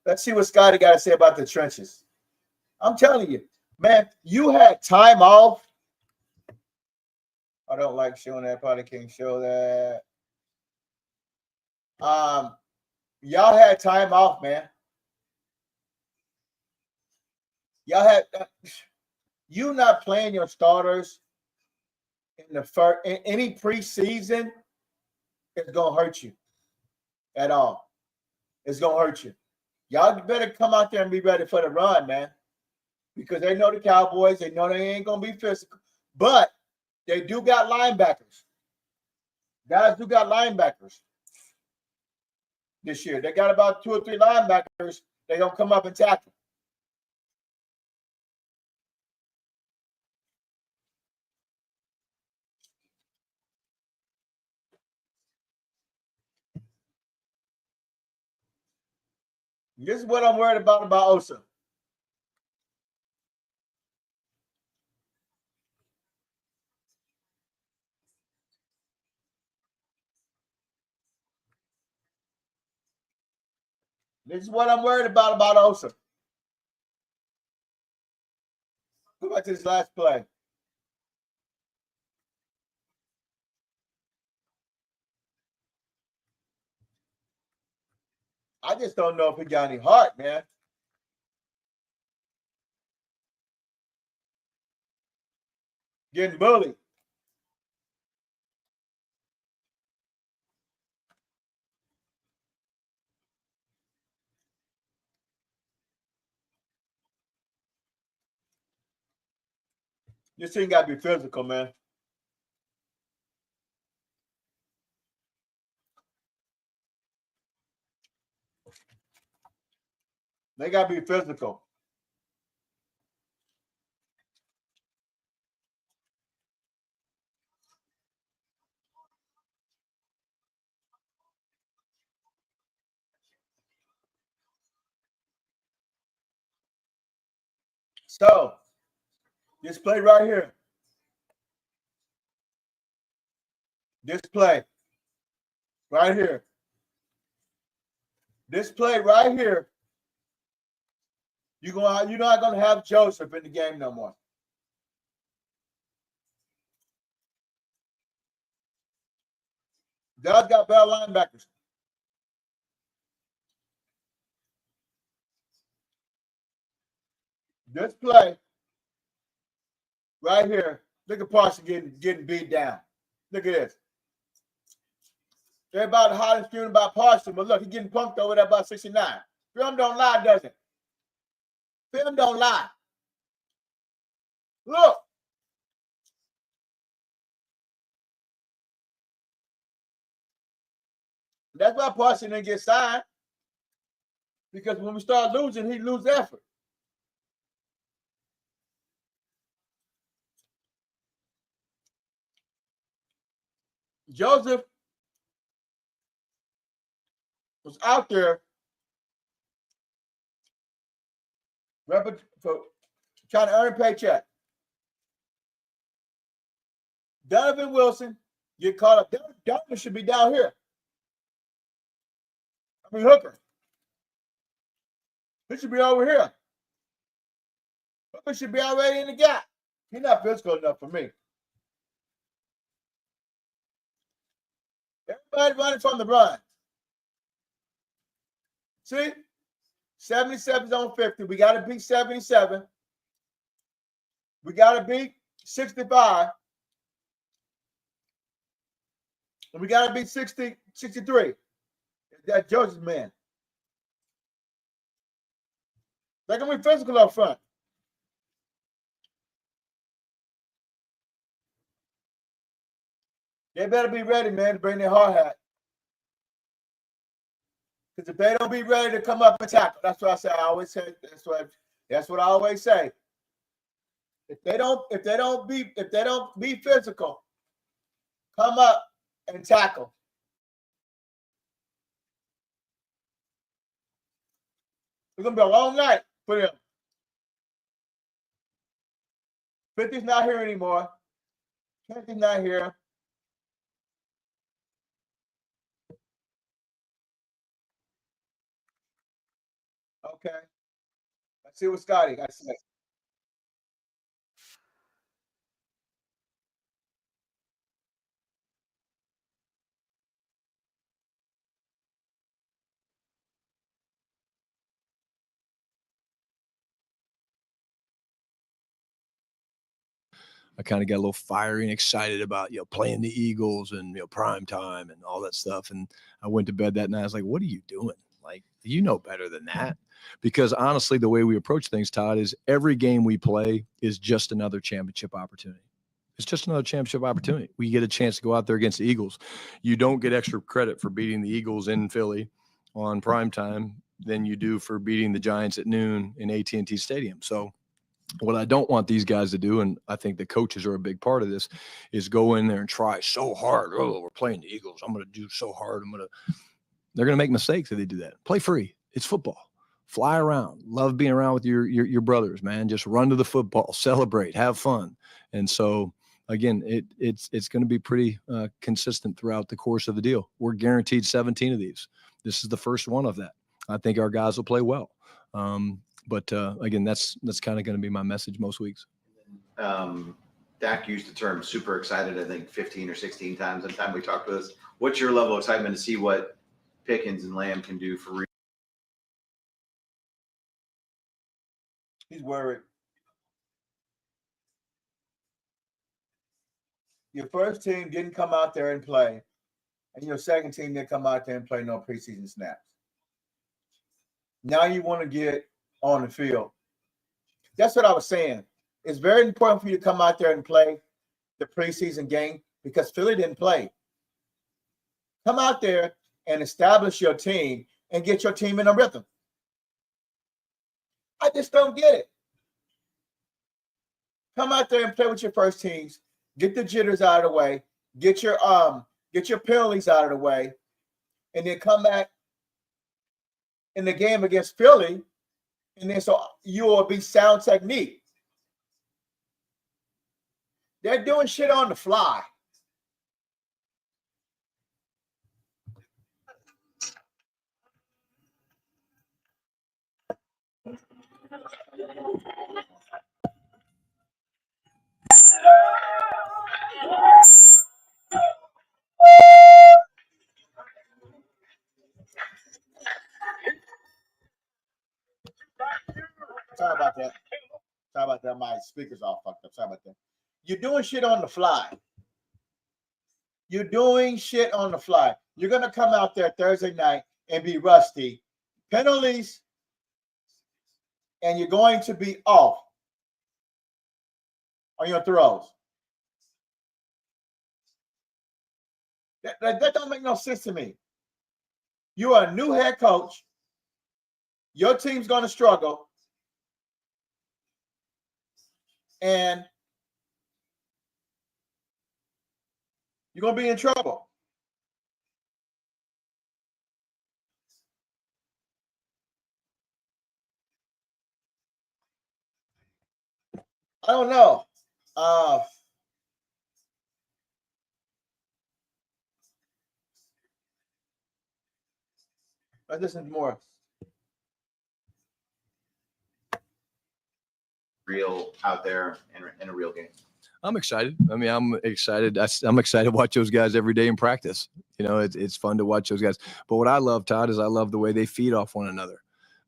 Let's see what Scotty got to say about the trenches. I'm telling you, man, you had time off. I don't like showing that. Probably can't show that. Y'all had time off, man. Y'all had you not playing your starters in any preseason. It's gonna hurt you at all. It's gonna hurt you. Y'all better come out there and be ready for the run, man. Because they know the Cowboys. They know they ain't gonna be physical, but they do got linebackers. Guys do got linebackers this year. They got about 2 or 3 linebackers. They gonna come up and tackle. This is what I'm worried about Osa. This is what I'm worried about Osa. Go back to this last play. I just don't know if he got any heart, man. Getting bullied. This thing got to be physical, man. They got to be physical. So, this play right here. This play right here. This play right here. You're not going to have Joseph in the game no more. God's got better linebackers. This play right here. Look at Parson getting beat down. Look at this. Everybody hollering, screaming about Parsons, but look, he's getting punked over there about 69. Film don't lie, does it? Film don't lie. Look. That's why Parsons didn't get signed. Because when we start losing, he lose effort. Joseph was out there for trying to earn a paycheck. Donovan Wilson get caught up. Donovan should be down here. I mean, Hooker. He should be over here. Hooker should be already in the gap. He's not physical enough for me. Everybody running from the run. See? 77's on 50. We got to beat 77. We got to beat 65. And we got to beat 63. That's Joseph's man. They're going to be physical up front. They better be ready, man, to bring their hard hat. Because if they don't be ready to come up and tackle, that's what I say. I always say that's what I always say. If they don't be physical, come up and tackle. It's gonna be a long night for them. 50's not here anymore. 20's not here. Okay. Let's see what Scotty got to say. I kind of got a little fiery and excited about, playing the Eagles and, prime time and all that stuff. And I went to bed that night. I was like, what are you doing? Like, you know better than that. Because honestly, the way we approach things, Todd, is every game we play is just another championship opportunity. It's just another championship opportunity. We get a chance to go out there against the Eagles. You don't get extra credit for beating the Eagles in Philly on prime time than you do for beating the Giants at noon in AT&T Stadium. So what I don't want these guys to do, and I think the coaches are a big part of this, is go in there and try so hard. Oh, we're playing the Eagles. I'm going to do so hard. They're going to make mistakes if they do that. Play free. It's football. Fly around. Love being around with your brothers, man. Just run to the football, celebrate, have fun. And so, again, it's going to be pretty consistent throughout the course of the deal. We're guaranteed 17 of these. This is the first one of that. I think our guys will play well. But again, that's kind of going to be my message most weeks. Dak used the term super excited, I think 15 or 16 times in time we talked with us. What's your level of excitement to see what Pickens and Lamb can do for real? He's worried. Your first team didn't come out there and play, and your second team didn't come out there and play no preseason snaps. Now you want to get on the field. That's what I was saying. It's very important for you to come out there and play the preseason game because Philly didn't play. Come out there and establish your team and get your team in a rhythm. I just don't get it. Come out there and play with your first teams. Get the jitters out of the way. Get your penalties out of the way, and then come back in the game against Philly, and then so you will be sound technique. They're doing shit on the fly. Sorry about that. Sorry about that. My speaker's all fucked up. Sorry about that. You're doing shit on the fly. You're doing shit on the fly. You're going to come out there Thursday night and be rusty. Penalties, and you're going to be off on your throws. That don't make no sense to me. You are a new head coach. Your team's going to struggle. And you're going to be in trouble. I don't know. Let's listen to more. Real out there in a real game. I'm excited. I mean, I'm excited. I'm excited to watch those guys every day in practice. You know, it's fun to watch those guys. But what I love, Todd, is I love the way they feed off one another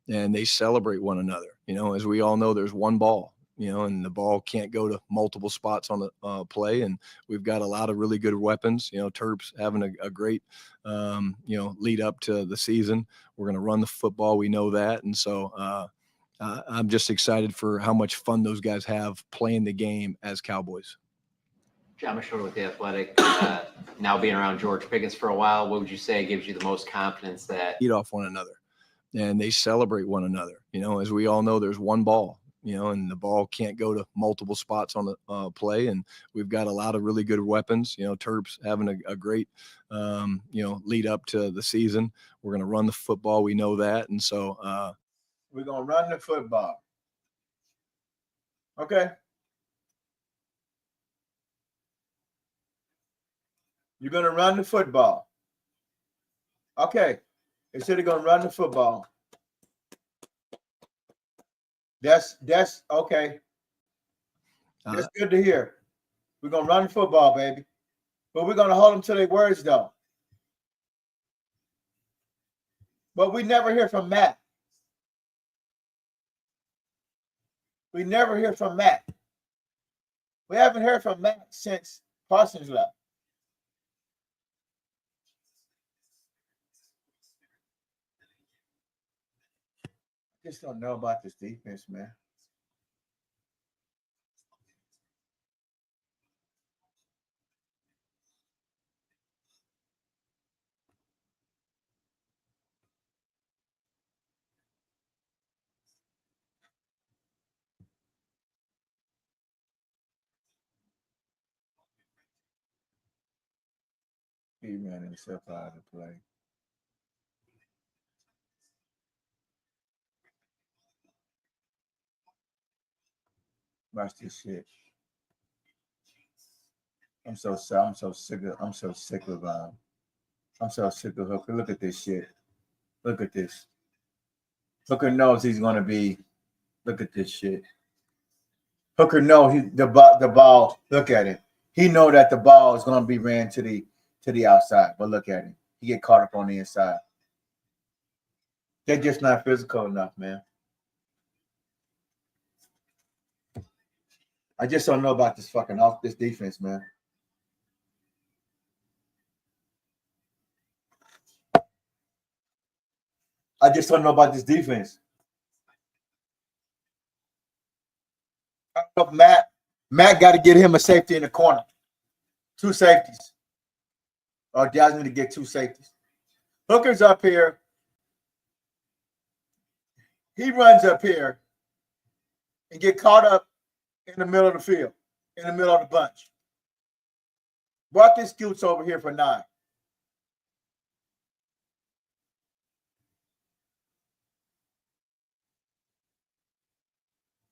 and they celebrate one another. You know, as we all know, there's one ball, you know, and the ball can't go to multiple spots on the play. And we've got a lot of really good weapons. You know, Terp's having a great, you know, lead up to the season. We're going to run the football. We know that. And so, I'm just excited for how much fun those guys have playing the game as Cowboys. John Machota with The Athletic. Now being around George Pickens for a while, what would you say gives you the most confidence that Feed off one another and they celebrate one another. You know, as we all know, there's one ball, you know, and the ball can't go to multiple spots on the play. And we've got a lot of really good weapons. You know, Terp's having a great, you know, lead up to the season. We're going to run the football. We know that. And so, we're going to run the football. Okay. You're going to run the football. Okay. They said they're going to run the football. That's okay. That's good to hear. We're going to run the football, baby. But we're going to hold them to their words, though. But we never hear from Matt. We never hear from Matt. We haven't heard from Matt since Parsons left. I just don't know about this defense, man. He ran himself out of the play. Watch this shit. I'm so sick of Hooker. Look at this shit. Look at this. Hooker knows he's gonna be. Look at this shit. Hooker knows the ball. Look at it. He know that the ball is gonna be ran to the outside. But look at him. He get caught up on the inside. They're just not physical enough, man. I just don't know about this this defense, man. I just don't know about this defense. Matt got to get him a safety in the corner. 2 safeties. Or Dallas need to get 2 safeties. Hooker's up here. He runs up here and get caught up in the middle of the field, in the middle of the bunch. Brought this Scoots over here for 9.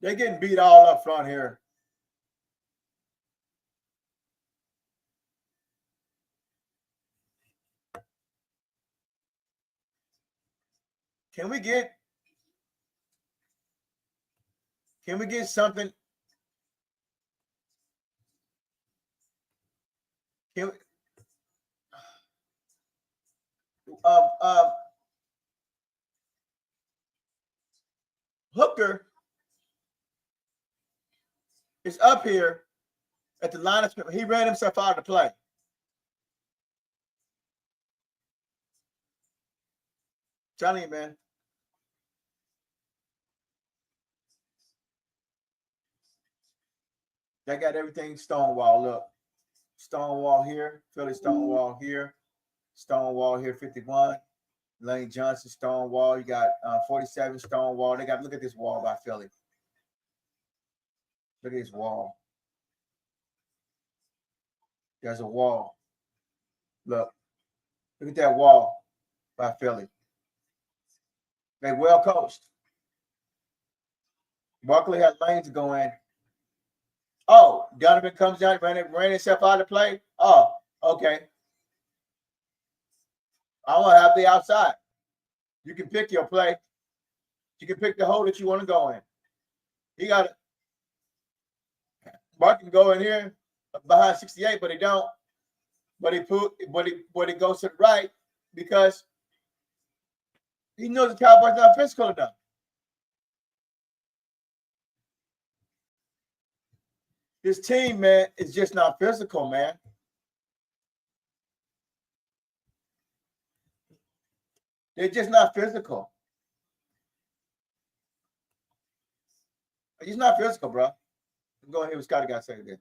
They're getting beat all up front here. Can we get something? Can we, Hooker is up here at the line of scrimmage. He ran himself out of the play. Telling you, man. They got everything Stonewall. Look, Stonewall here, Philly Stonewall here, Stonewall here, 51. Lane Johnson, Stonewall. You got 47 Stonewall. They got, look at this wall by Philly. Look at this wall. There's a wall. Look at that wall by Philly. They well coached. Barkley had lanes to go in. Oh, Donovan comes down, ran himself out of play. Oh, okay. I want to have the outside. You can pick your play. You can pick the hole that you want to go in. He got it. Mark can go in here behind 68, but he don't. But he goes to the right because he knows the Cowboys not physical enough. His team, man, is just not physical, man. They're just not physical. He's not physical, bro. Go ahead, what Scotty got to say again.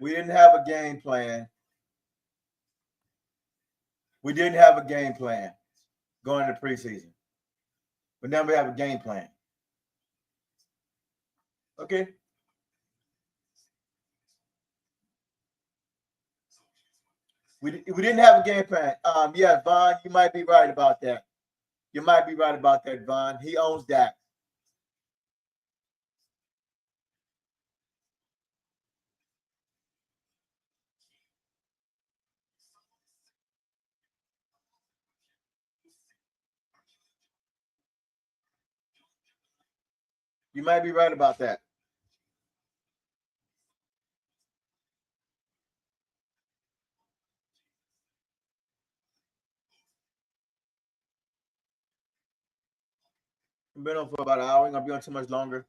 We didn't have a game plan. We didn't have a game plan going into preseason. But now we have a game plan. Okay. We didn't have a game plan. Yeah, Vaughn, you might be right about that. You might be right about that, Vaughn. He owns that. You might be right about that. We've been on for about an hour. We're gonna be on too much longer.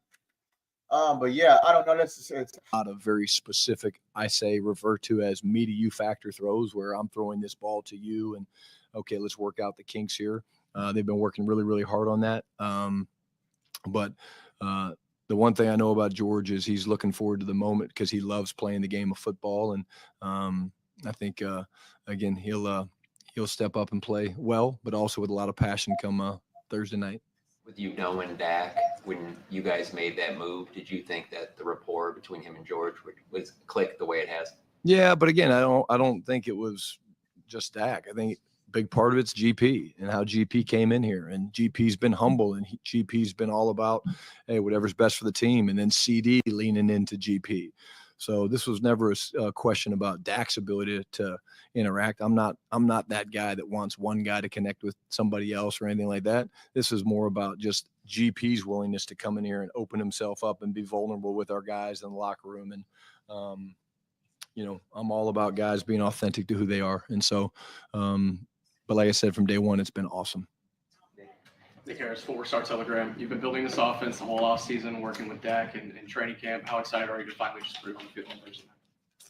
But yeah, I don't know. It's A lot of very specific, I say, refer to as me to you factor throws, where I'm throwing this ball to you, and okay, let's work out the kinks here. They've been working really, really hard on that. But the one thing I know about George is he's looking forward to the moment because he loves playing the game of football, and I think again he'll step up and play well, but also with a lot of passion come Thursday night. With you knowing Dak, when you guys made that move, did you think that the rapport between him and George was click the way it has? Yeah, but again, I don't think it was just Dak. I think a big part of it's GP and how GP came in here, and GP's been humble, and GP's been all about, hey, whatever's best for the team, and then CD leaning into GP. So this was never a question about Dak's ability to interact. I'm not that guy that wants one guy to connect with somebody else or anything like that. This is more about just GP's willingness to come in here and open himself up and be vulnerable with our guys in the locker room. And, I'm all about guys being authentic to who they are. And so, but like I said, from day one, it's been awesome. Nick Harris, Full Star Telegram. You've been building this offense the whole offseason, working with Dak and training camp. How excited are you to finally just put it on the field on Thursday night?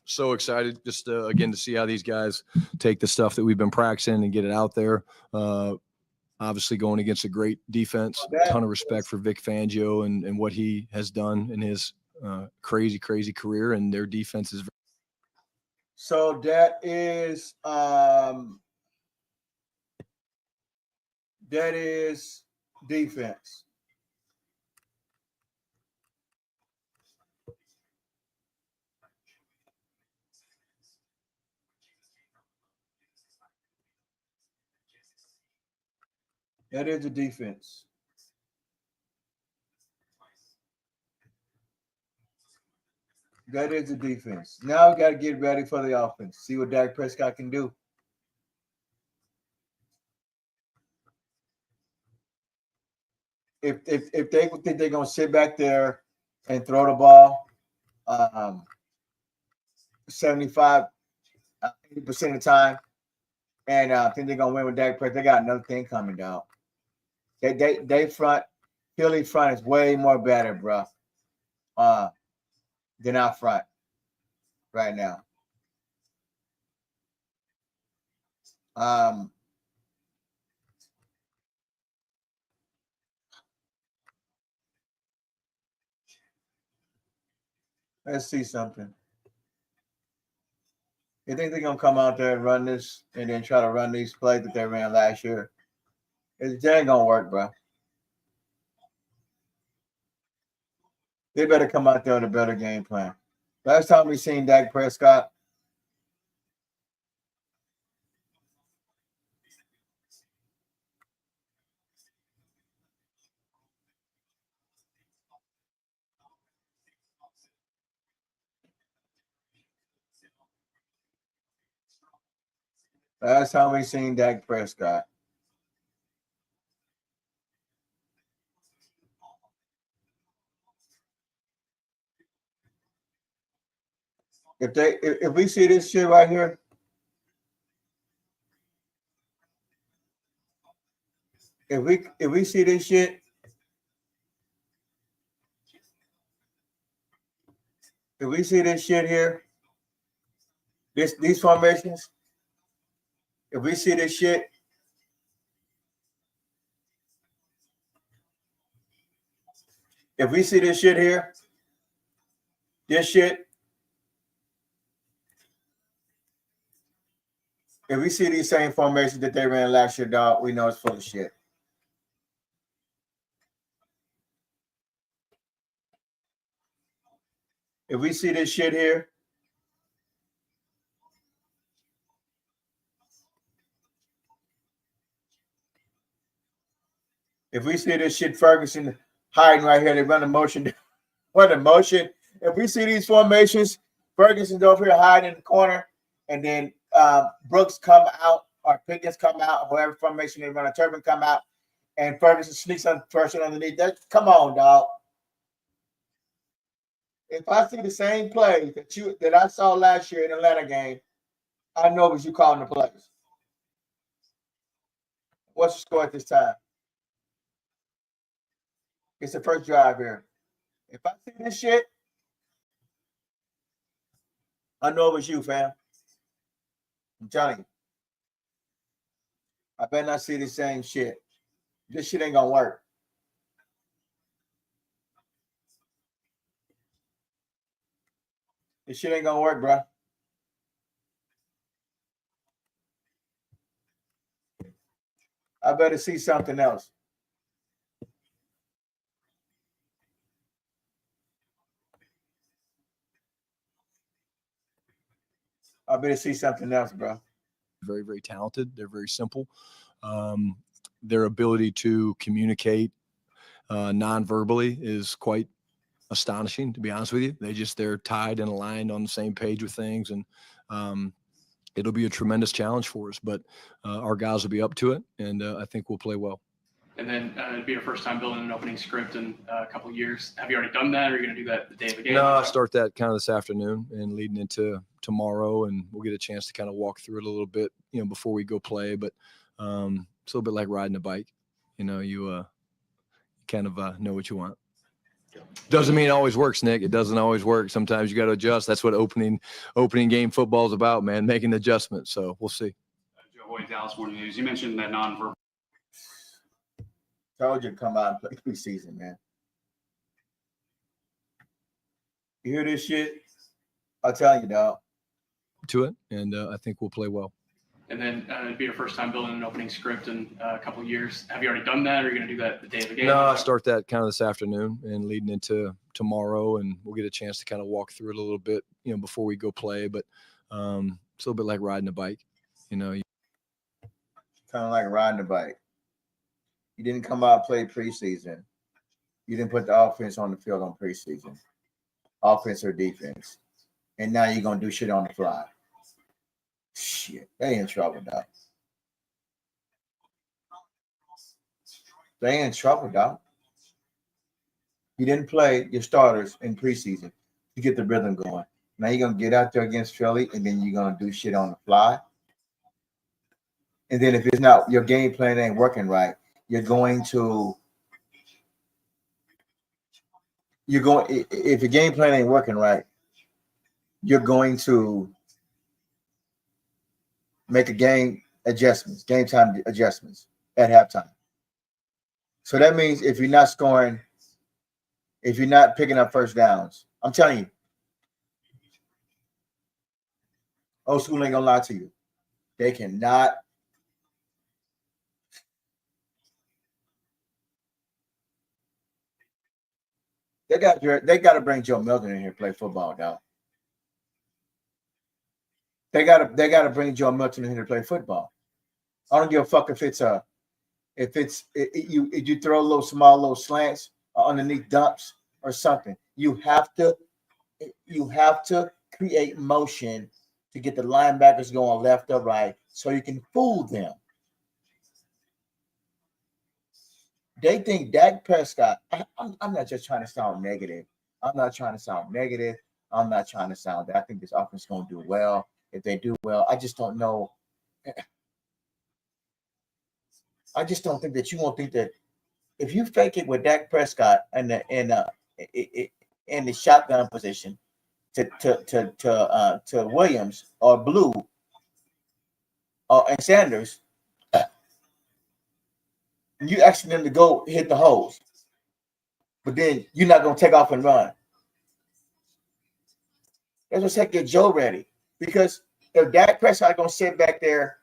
So excited just again to see how these guys take the stuff that we've been practicing and get it out there. Obviously going against a great defense, a ton of respect for Vic Fangio and what he has done in his crazy career, and their defense is. So that is defense. That is the defense. That is the defense. Now we got to get ready for the offense. See what Dak Prescott can do. If they think they're gonna sit back there and throw the ball 75, 80% of the time, and think they're gonna win with Dak Prescott, they got another thing coming down. They front, Philly front is way more better, bro. Than our front right now. Let's see something. You think they're gonna come out there and run this and then try to run these plays that they ran last year? It ain't gonna work, bro. They better come out there with a better game plan. Last time we seen Dak Prescott, if we see this shit right here, if we see this shit, if we see this shit here, these formations, if we see this shit, if we see this shit here, this shit, if we see these same formations that they ran last year, dog, we know it's full of shit. If we see this shit here, if we see this shit Ferguson hiding right here, they run a motion. If we see these formations, Ferguson's over here hiding in the corner, and then Brooks come out or Pickens come out, or whoever formation they run, a Turpin come out, and Ferguson sneaks on person underneath. Come on, dog. If I see the same play that I saw last year in the Atlanta game, I know it was you calling the plays. What's the score at this time? It's the first drive here. If I see this shit, I know it was you, fam. I'm telling you. I better not see the same shit. This shit ain't gonna work. This shit ain't gonna work, bro. I better see something else. I better see something else, bro. Very, very talented. They're very simple. Their ability to communicate non-verbally is quite astonishing, to be honest with you. They're tied and aligned on the same page with things, and it'll be a tremendous challenge for us. But our guys will be up to it, and I think we'll play well. And then it'd be your first time building an opening script in a couple of years. Have you already done that, or are you going to do that the day of the game? No, I'll start that kind of this afternoon and leading into tomorrow, and we'll get a chance to kind of walk through it a little bit, before we go play. But it's a little bit like riding a bike. You kind of know what you want. Doesn't mean it always works, Nick. It doesn't always work. Sometimes you got to adjust. That's what opening game football is about, man, making adjustments. So we'll see. Joe Hoyt, Dallas Morning News. You mentioned that nonverbal. Told you to come out and play preseason, man. You hear this shit? I'll tell you, dog. To it, and I think we'll play well. And then it'd be your first time building an opening script in a couple of years. Have you already done that, or are you going to do that the day of the game? No, I'll start that kind of this afternoon and leading into tomorrow, and we'll get a chance to kind of walk through it a little bit, before we go play. But it's a little bit like riding a bike. Kind of like riding a bike. You didn't come out and play preseason. You didn't put the offense on the field on preseason. offense or defense. And now you're going to do shit on the fly. Shit, they in trouble, dog. They in trouble, dog. You didn't play your starters in preseason to get the rhythm going. Now you're going to get out there against Philly, and then you're going to do shit on the fly. And then if it's not, your game plan ain't working right, if your game plan ain't working right, you're going to make game time adjustments at halftime. So that means if you're not scoring, if you're not picking up first downs, I'm telling you, old school ain't gonna lie to you. They cannot. They got to bring Joe Milton in here to play football, dog. They got to bring Joe Milton in here to play football. I don't give a fuck if you throw little slants underneath dumps or something. You have to create motion to get the linebackers going left or right so you can fool them. They think Dak Prescott. I'm not just trying to sound negative. I'm not trying to sound negative. I'm not trying to sound that I think this offense is going to do well. If they do well, I just don't know. I just don't think that you won't think that if you fake it with Dak Prescott in the shotgun position to Williams or Blue and Sanders, you asking them to go hit the holes, but then you're not going to take off and run. That's what's heck get Joe ready. Because if Dak Prescott going to sit back there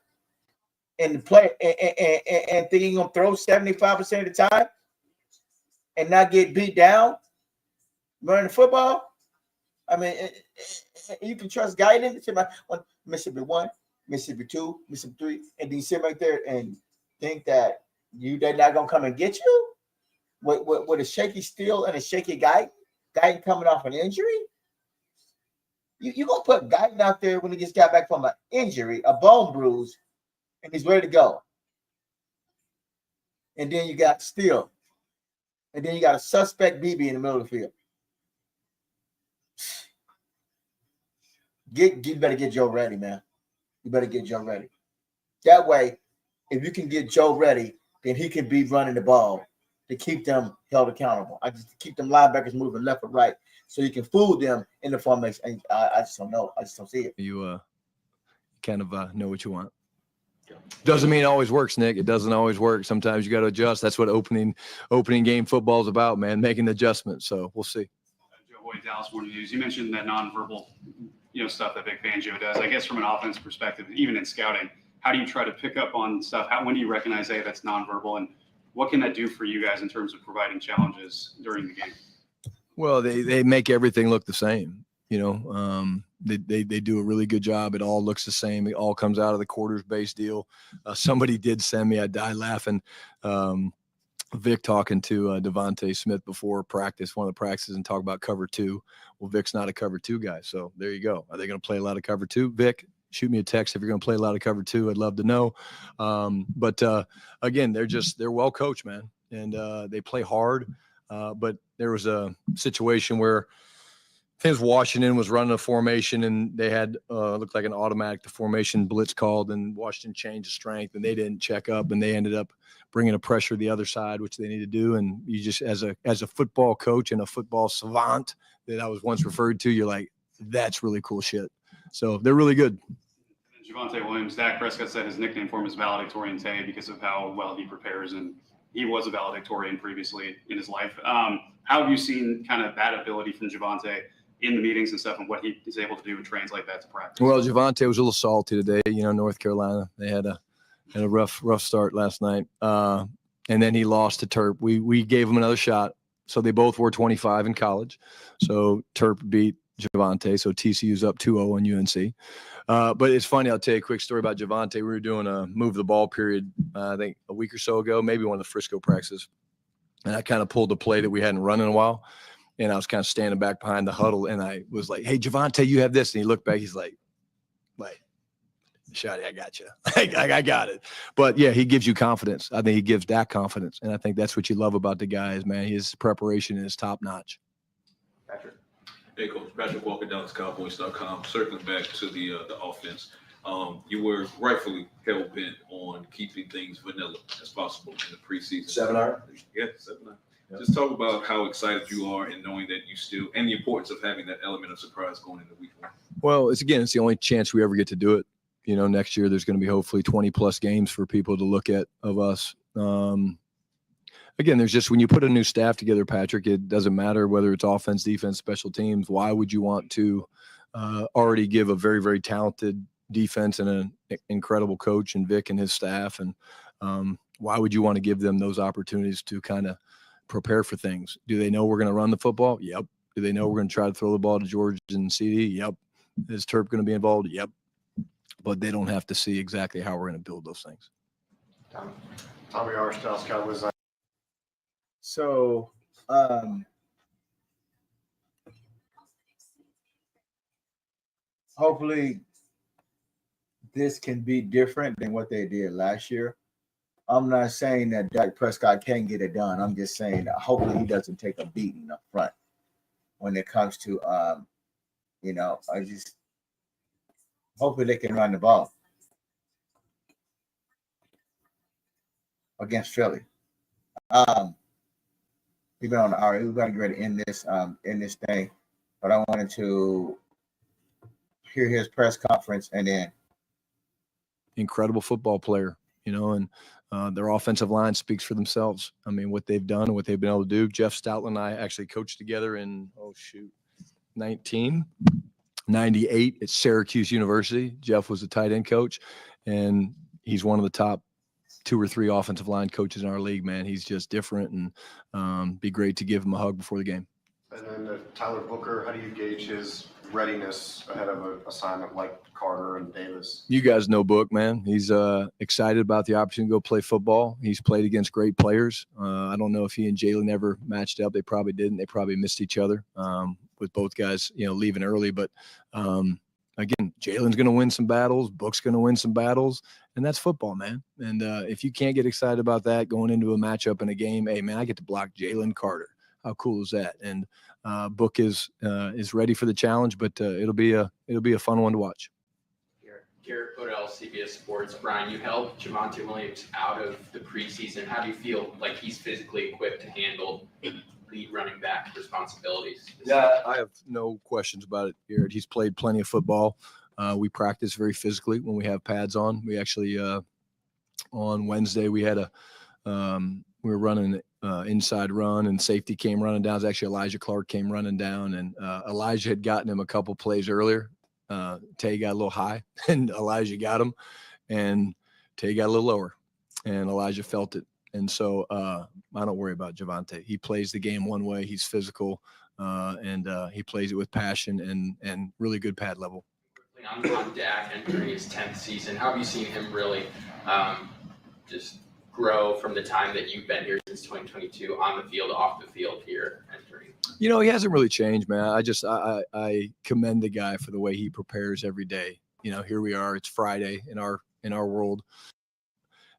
and play and think he's going to throw 75% of the time and not get beat down running the football, I mean, you can trust guidance. Mississippi 1, Mississippi 2, Mississippi 3, and then you sit right there and think that they're not gonna come and get you with a shaky steel and a shaky guy coming off an injury. You gonna put Guyton out there when he just got back from an injury, a bone bruise, and he's ready to go. And then you got Steele, and then you got a suspect BB in the middle of the field. You better get Joe ready, man. You better get Joe ready. That way, if you can get Joe ready, then he can be running the ball to keep them held accountable. I just keep them linebackers moving left or right so you can fool them in the formation. And I just don't know. I just don't see it. You kind of know what you want. Doesn't mean it always works, Nick. It doesn't always work. Sometimes you got to adjust. That's what opening game football is about, man, making adjustments. So we'll see. Joe Hoyt, Dallas Morning News. You mentioned that nonverbal, stuff that Vic Fangio does. I guess from an offense perspective, even in scouting, how do you try to pick up on stuff? When do you recognize, hey, that's nonverbal, and what can that do for you guys in terms of providing challenges during the game? Well, they make everything look the same. They do a really good job. It all looks the same. It all comes out of the quarters-based deal. Somebody did send me, I died laughing, Vic talking to Devontae Smith before practice, one of the practices, and talk about cover two. Well, Vic's not a cover two guy, so there you go. Are they going to play a lot of cover two? Vic, shoot me a text if you're going to play a lot of cover two. I'd love to know. But again, they're well coached, man, and they play hard. But there was a situation where I think it was Washington was running a formation, and they had looked like an automatic, the formation blitz called, and Washington changed the strength, and they didn't check up, and they ended up bringing a pressure to the other side, which they need to do. And you just, as a football coach and a football savant that I was once referred to, you're like, that's really cool shit. So they're really good. Javonte Williams, Dak Prescott said his nickname for him is valedictorian Tay because of how well he prepares, and he was a valedictorian previously in his life. How have you seen kind of that ability from Javonte in the meetings and stuff, and what he is able to do and translate that to practice? Well, Javonte was a little salty today. North Carolina, they had a rough start last night, and then he lost to Terp. We gave him another shot, so they both were 25 in college. So Terp beat Javonte, so TCU's up 2-0 on UNC. But it's funny, I'll tell you a quick story about Javonte. We were doing a move the ball period, I think a week or so ago, maybe one of the Frisco practices, and I kind of pulled the play that we hadn't run in a while. And I was kind of standing back behind the huddle, and I was like, "Hey, Javonte, you have this." And he looked back. He's like, "Shotty, I got you. I got it." But yeah, he gives you confidence. I think he gives Dak confidence, and I think that's what you love about the guy is, man, his preparation is top notch. Patrick. Hey, Coach Patrick Walker, DallasCowboys.com. Circling back to the offense, you were rightfully hell bent on keeping things vanilla as possible in the preseason. 7-hour? Yeah, 7-hour. Yep. Just talk about how excited you are and knowing that you still, and the importance of having that element of surprise going into week 1. Well, it's the only chance we ever get to do it. You know, next year there's going to be hopefully 20 plus games for people to look at of us. Again, there's just, when you put a new staff together, Patrick, it doesn't matter whether it's offense, defense, special teams. Why would you want to already give a very, very talented defense and an incredible coach and Vic and his staff? And why would you want to give them those opportunities to kind of prepare for things? Do they know we're going to run the football? Yep. Do they know we're going to try to throw the ball to George and CD? Yep. Is Terp going to be involved? Yep. But they don't have to see exactly how we're going to build those things. Tommy Arsh, Dallas Cowboys. So, hopefully this can be different than what they did last year. I'm not saying that Dak Prescott can't get it done. I'm just saying that hopefully he doesn't take a beating up front when it comes to, hopefully they can run the ball against Philly. We've been on the hour. We're going to get ready to end this thing, but I wanted to hear his press conference and then. Incredible football player, and their offensive line speaks for themselves. I mean, what they've done and what they've been able to do. Jeff Stoutland and I actually coached together in 1998 at Syracuse University. Jeff was the tight end coach, and he's one of the top 2 or 3 offensive line coaches in our league, man. He's just different, and be great to give him a hug before the game. And then Tyler Booker, how do you gauge his readiness ahead of an assignment like Carter and Davis? You guys know Book, man. He's excited about the opportunity to go play football. He's played against great players. I don't know if he and Jalen ever matched up. They probably didn't. They probably missed each other with both guys, leaving early. But again, Jalen's going to win some battles. Book's going to win some battles. And that's football, man. And if you can't get excited about that going into a matchup in a game, hey, man, I get to block Jalen Carter. How cool is that? And Book is ready for the challenge, but it'll be a fun one to watch. Garrett Podell, CBS Sports. Brian, you helped Javonte Williams out of the preseason. How do you feel like he's physically equipped to handle lead running back responsibilities? Yeah, I have no questions about it, Garrett. He's played plenty of football. We practice very physically when we have pads on. We actually on Wednesday we had we were running inside run, and safety came running down. It was actually Elijah Clark came running down, and Elijah had gotten him a couple plays earlier. Tay got a little high, and Elijah got him, and Tay got a little lower, and Elijah felt it. And so I don't worry about Javonte. He plays the game one way. He's physical, and he plays it with passion and really good pad level. On Dak entering his 10th season, how have you seen him really just grow from the time that you've been here since 2022 on the field, off the field here entering? He hasn't really changed, man. I commend the guy for the way he prepares every day. Here we are. It's Friday in our world.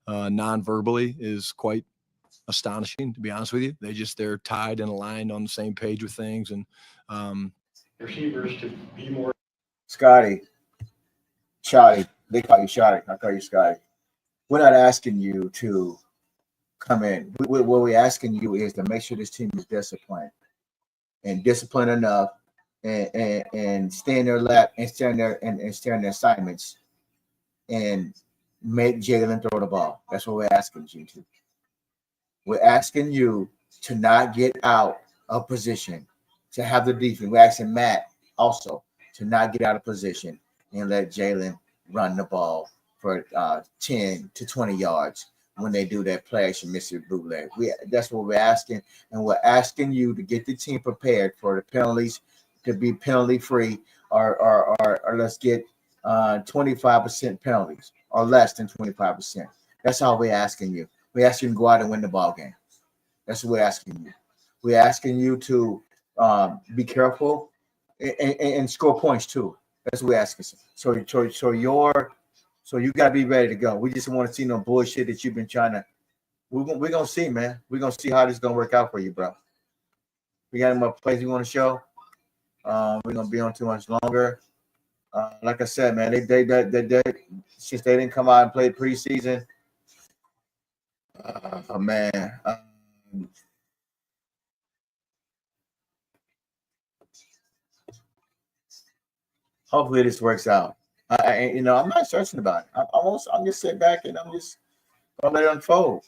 Non-verbally is quite astonishing, to be honest with you. They're tied and aligned on the same page with things, and receivers to be more. Scotty, Shotty, they call you Shotty. I call you Scotty. We're not asking you to come in. What we're asking you is to make sure this team is disciplined and disciplined enough, and stay in their lap and stay in their assignments, and make Jalen throw the ball. That's what we're asking you to. We're asking you to not get out of position, to have the defense. We're asking Matt also to not get out of position and let Jalen run the ball for 10 to 20 yards when they do that play action Mississippi bootleg. That's what we're asking, and we're asking you to get the team prepared for the penalties, to be penalty free, or let's get 25% penalties or less than 25%. That's all we're asking you. We're asking you to go out and win the ball game. That's what we're asking you. We're asking you to be careful and score points too. That's what we're asking. So you got to be ready to go. We just want to see no bullshit that you've been trying to. We're gonna see, man. We're gonna see how this is gonna work out for you, bro. We got more plays we want to show. We're gonna be on too much longer. Like I said, man, they since they didn't come out and play preseason. Man. Hopefully this works out. I'm not stressing about it. I'm just sitting back and I'm just gonna let it unfold.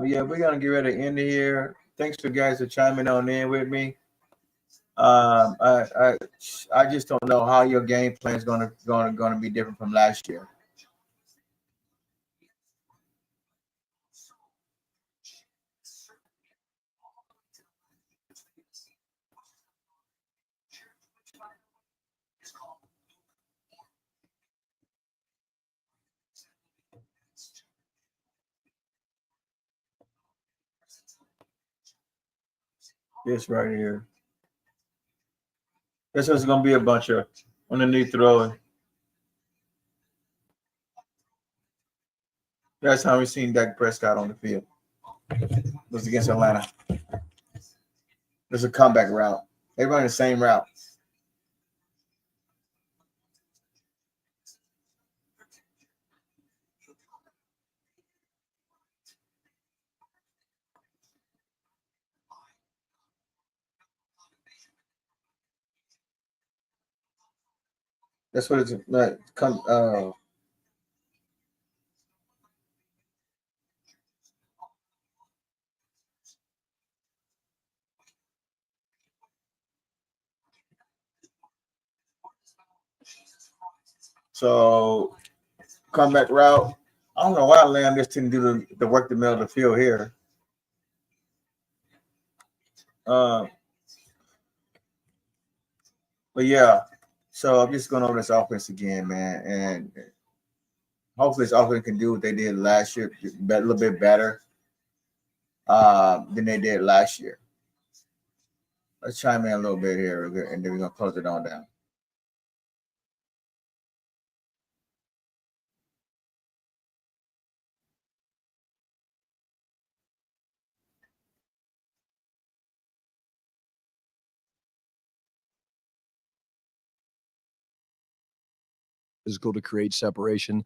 Yeah, we're gonna get ready to end here. Thanks for guys for chiming on in with me. I just don't know how your game plan is gonna be different from last year. This right here. This is gonna be a bunch of underneath throwing. That's how we seen Dak Prescott on the field. It was against Atlanta. There's a comeback route. They run the same route. That's what it's like. So comeback route. I don't know why Lamb just didn't do the work the middle of the field here. But yeah, so I'm just going over this offense again, man, and hopefully this offense can do what they did last year, a little bit better than they did last year. Let's chime in a little bit here, and then we're gonna close it on down. Physical to create separation.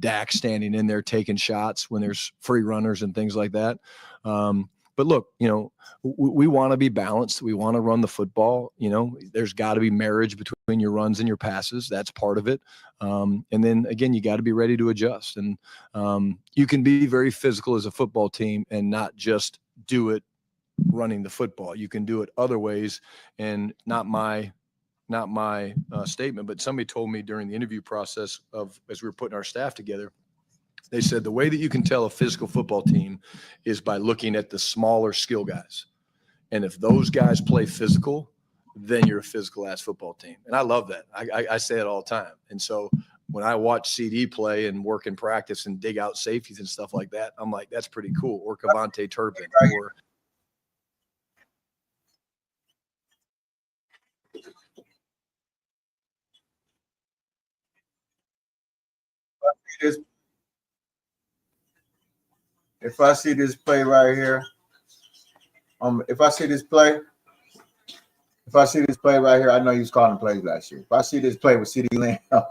Dak standing in there taking shots when there's free runners and things like that. But look, we want to be balanced. We want to run the football. There's got to be marriage between your runs and your passes. That's part of it. And then again, you got to be ready to adjust. And you can be very physical as a football team and not just do it running the football. You can do it other ways. And not my statement, but somebody told me during the interview process as we were putting our staff together, they said the way that you can tell a physical football team is by looking at the smaller skill guys. And if those guys play physical, then you're a physical ass football team. And I love that. I say it all the time. And so when I watch CD play and work in practice and dig out safeties and stuff like that, I'm like, that's pretty cool. Or Kevontae Turpin or if I see this play right here, if I see this play right here, I know he was calling plays last year. If I see this play with CeeDee Lamb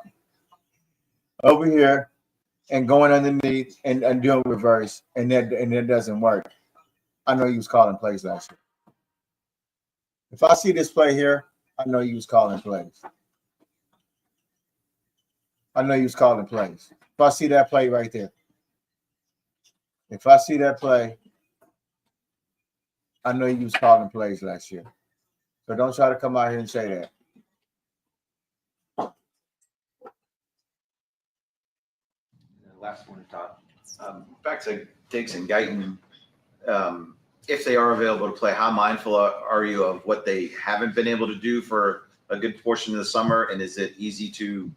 over here and going underneath and doing reverse, and that doesn't work, I know he was calling plays last year. If I see this play here, I know he was calling plays. I know he was calling plays. If I see that play right there, if I see that play, I know he was calling plays last year. So don't try to come out here and say that. Last one, Todd. Back to Diggs and Guyton. If they are available to play, how mindful are you of what they haven't been able to do for a good portion of the summer? And is it easy to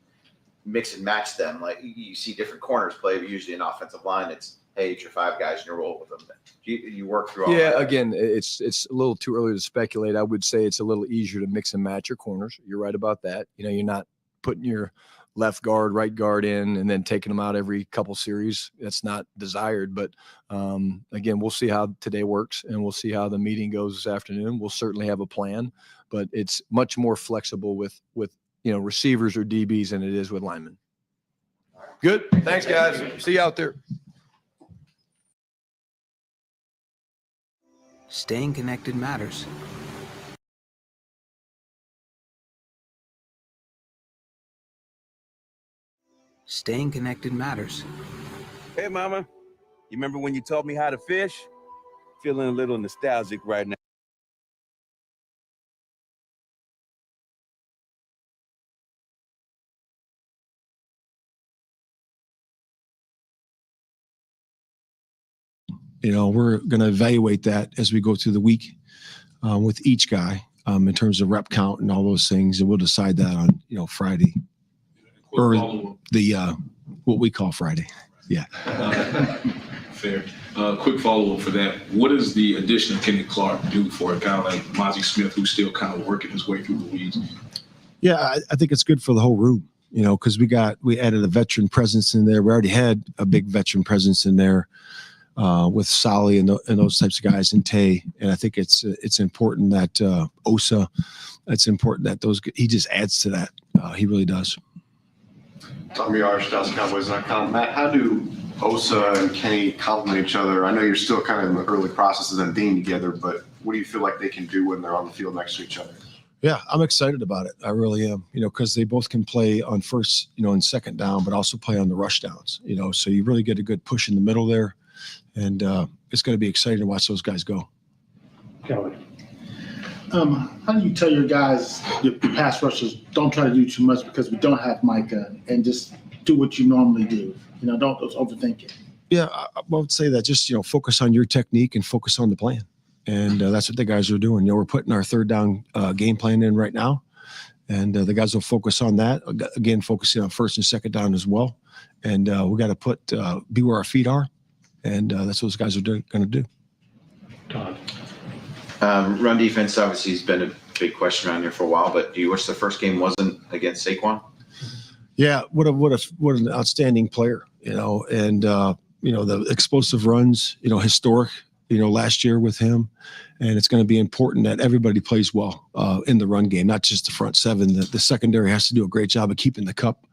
mix and match them? Like you see different corners play, but usually an offensive line, it's, hey, it's your 5 guys and you roll with them. You work through all that. Again, it's a little too early to speculate. I would say it's a little easier to mix and match your corners. You're right about that. You're not putting your left guard, right guard in, and then taking them out every couple series. That's not desired. But again, we'll see how today works, and we'll see how the meeting goes this afternoon. We'll certainly have a plan, but it's much more flexible with receivers or DBs than it is with linemen. Good. Thanks, guys. See you out there. Staying connected matters. Staying connected matters. Hey, Mama. You remember when you taught me how to fish? Feeling a little nostalgic right now. We're going to evaluate that as we go through the week with each guy in terms of rep count and all those things, and we'll decide that on Friday or what we call Friday. Yeah. Fair. Quick follow-up for that. What does the addition of Kenny Clark do for a guy like Mozzie Smith, who's still kind of working his way through the weeds? Yeah, I think it's good for the whole room, because we added a veteran presence in there. We already had a big veteran presence in there with Solly and those types of guys, and Tay. And I think it's important that Osa, it's important that he just adds to that. He really does. Tommy Arsh, DallasCowboys.com. Matt, how do Osa and Kenny complement each other? I know you're still kind of in the early processes and being together, but what do you feel like they can do when they're on the field next to each other? Yeah, I'm excited about it. I really am, because they both can play on first, and second down, but also play on the rush downs, so you really get a good push in the middle there. And it's going to be exciting to watch those guys go. Kelly. How do you tell your guys, your pass rushers, don't try to do too much because we don't have Micah, and just do what you normally do? Don't overthink it. Yeah, I would say that just, focus on your technique and focus on the plan. And that's what the guys are doing. We're putting our third down game plan in right now. And the guys will focus on that. Again, focusing on first and second down as well. And we got to be where our feet are. And that's what those guys are going to do. Todd. Run defense obviously has been a big question around here for a while, but do you wish the first game wasn't against Saquon? Yeah, what an outstanding player, and the explosive runs, historic, last year with him, and it's going to be important that everybody plays well in the run game, not just the front seven. The secondary has to do a great job of keeping the cup,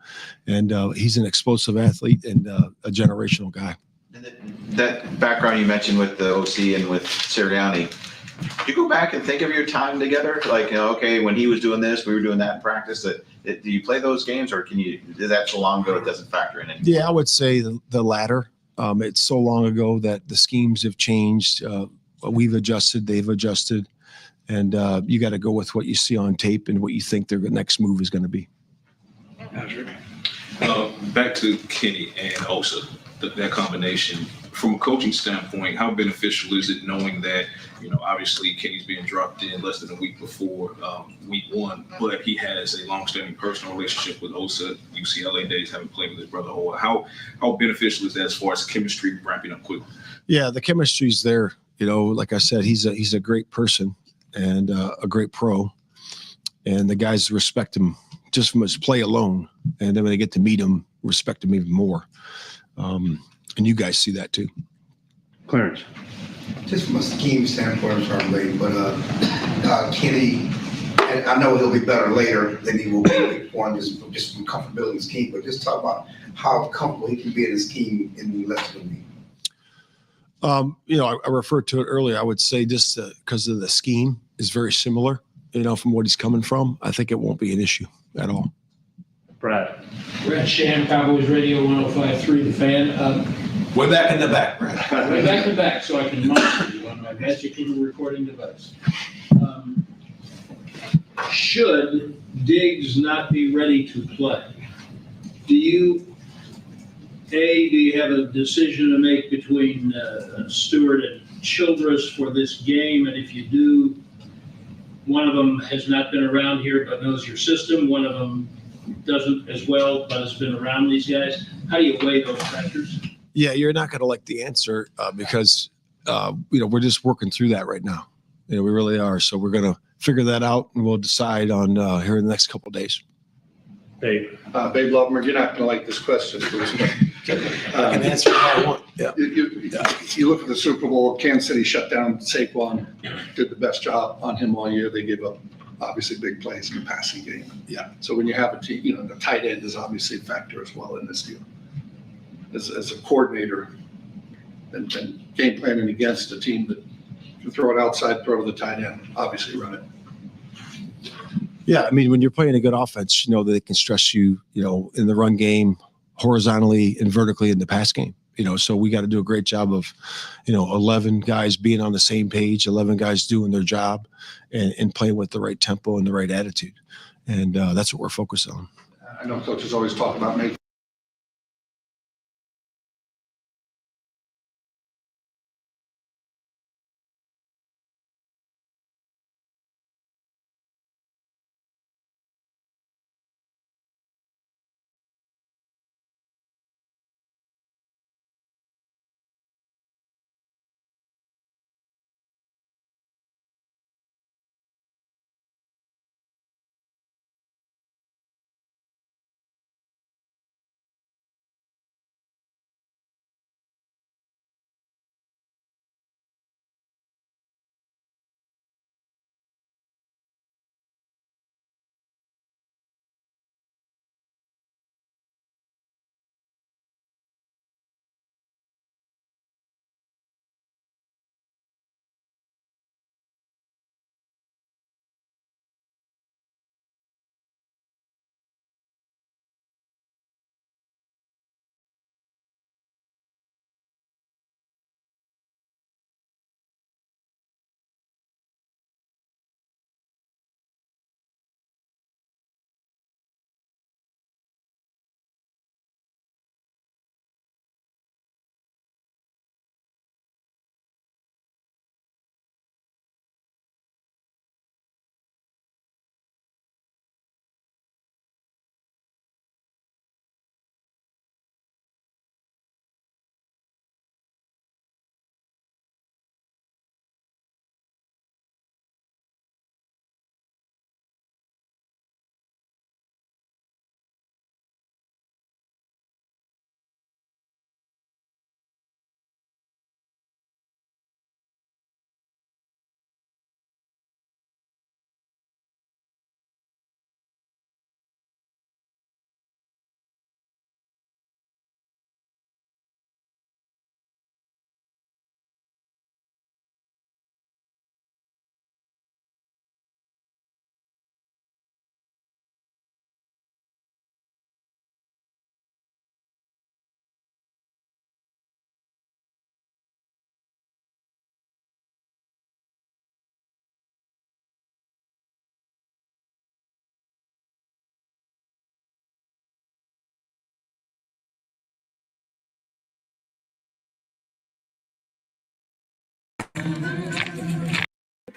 and he's an explosive athlete and a generational guy. That background you mentioned with the OC and with Sirianni, do you go back and think of your time together? Like, okay, when he was doing this, we were doing that in practice. Do you play those games, or is that so long ago it doesn't factor in anymore? Yeah, I would say the latter. It's so long ago that the schemes have changed. We've adjusted, they've adjusted, and you got to go with what you see on tape and what you think their next move is going to be. Back to Kenny and Osa, that combination. From a coaching standpoint, how beneficial is it knowing that, obviously Kenny's being dropped in less than a week before week one, but he has a long-standing personal relationship with Osa, UCLA days, having played with his brother Hoa. How beneficial is that as far as chemistry ramping up quickly? Yeah, the chemistry's there. Like I said, he's a great person and a great pro, and the guys respect him just from his play alone, and then when they get to meet him, respect him even more. And you guys see that too. Clarence. Just from a scheme standpoint, I'm sorry, late, but Kenny, and I know he'll be better later than he will be week one, just from comfortability in the scheme, but just talk about how comfortable he can be in the scheme in less than a week. I referred to it earlier. I would say just because of the scheme is very similar, from what he's coming from. I think it won't be an issue at all. Brad. Brad Sham, Cowboys Radio 105.3, The Fan. Way back in the back, Brad. Way back in the back, so I can monitor you on my magic little recording device. Should Diggs not be ready to play, do you have a decision to make between Stewart and Childress for this game? And if you do, one of them has not been around here but knows your system. One of them doesn't as well but has been around these guys. How do you weigh those factors? Yeah, you're not going to like the answer because we're just working through that right now. We really are. So we're going to figure that out, and we'll decide on here in the next couple of days. Babe Lovemer, you're not going to like this question. I can answer how I want. Yeah. You look at the Super Bowl, Kansas City shut down Saquon, did the best job on him all year. They gave up obviously big plays, capacity game. Yeah. So when you have a team, the tight end is obviously a factor as well in this deal. As a coordinator and game planning against a team that you throw it outside, throw to the tight end, obviously run it. Yeah, I mean, when you're playing a good offense, they can stress you, in the run game, horizontally and vertically in the pass game. So we got to do a great job of, 11 guys being on the same page, 11 guys doing their job and playing with the right tempo and the right attitude. And that's what we're focused on. I know coaches always talk about making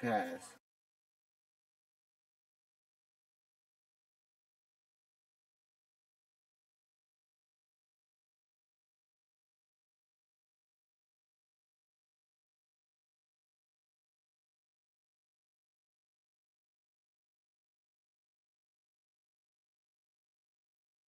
pass.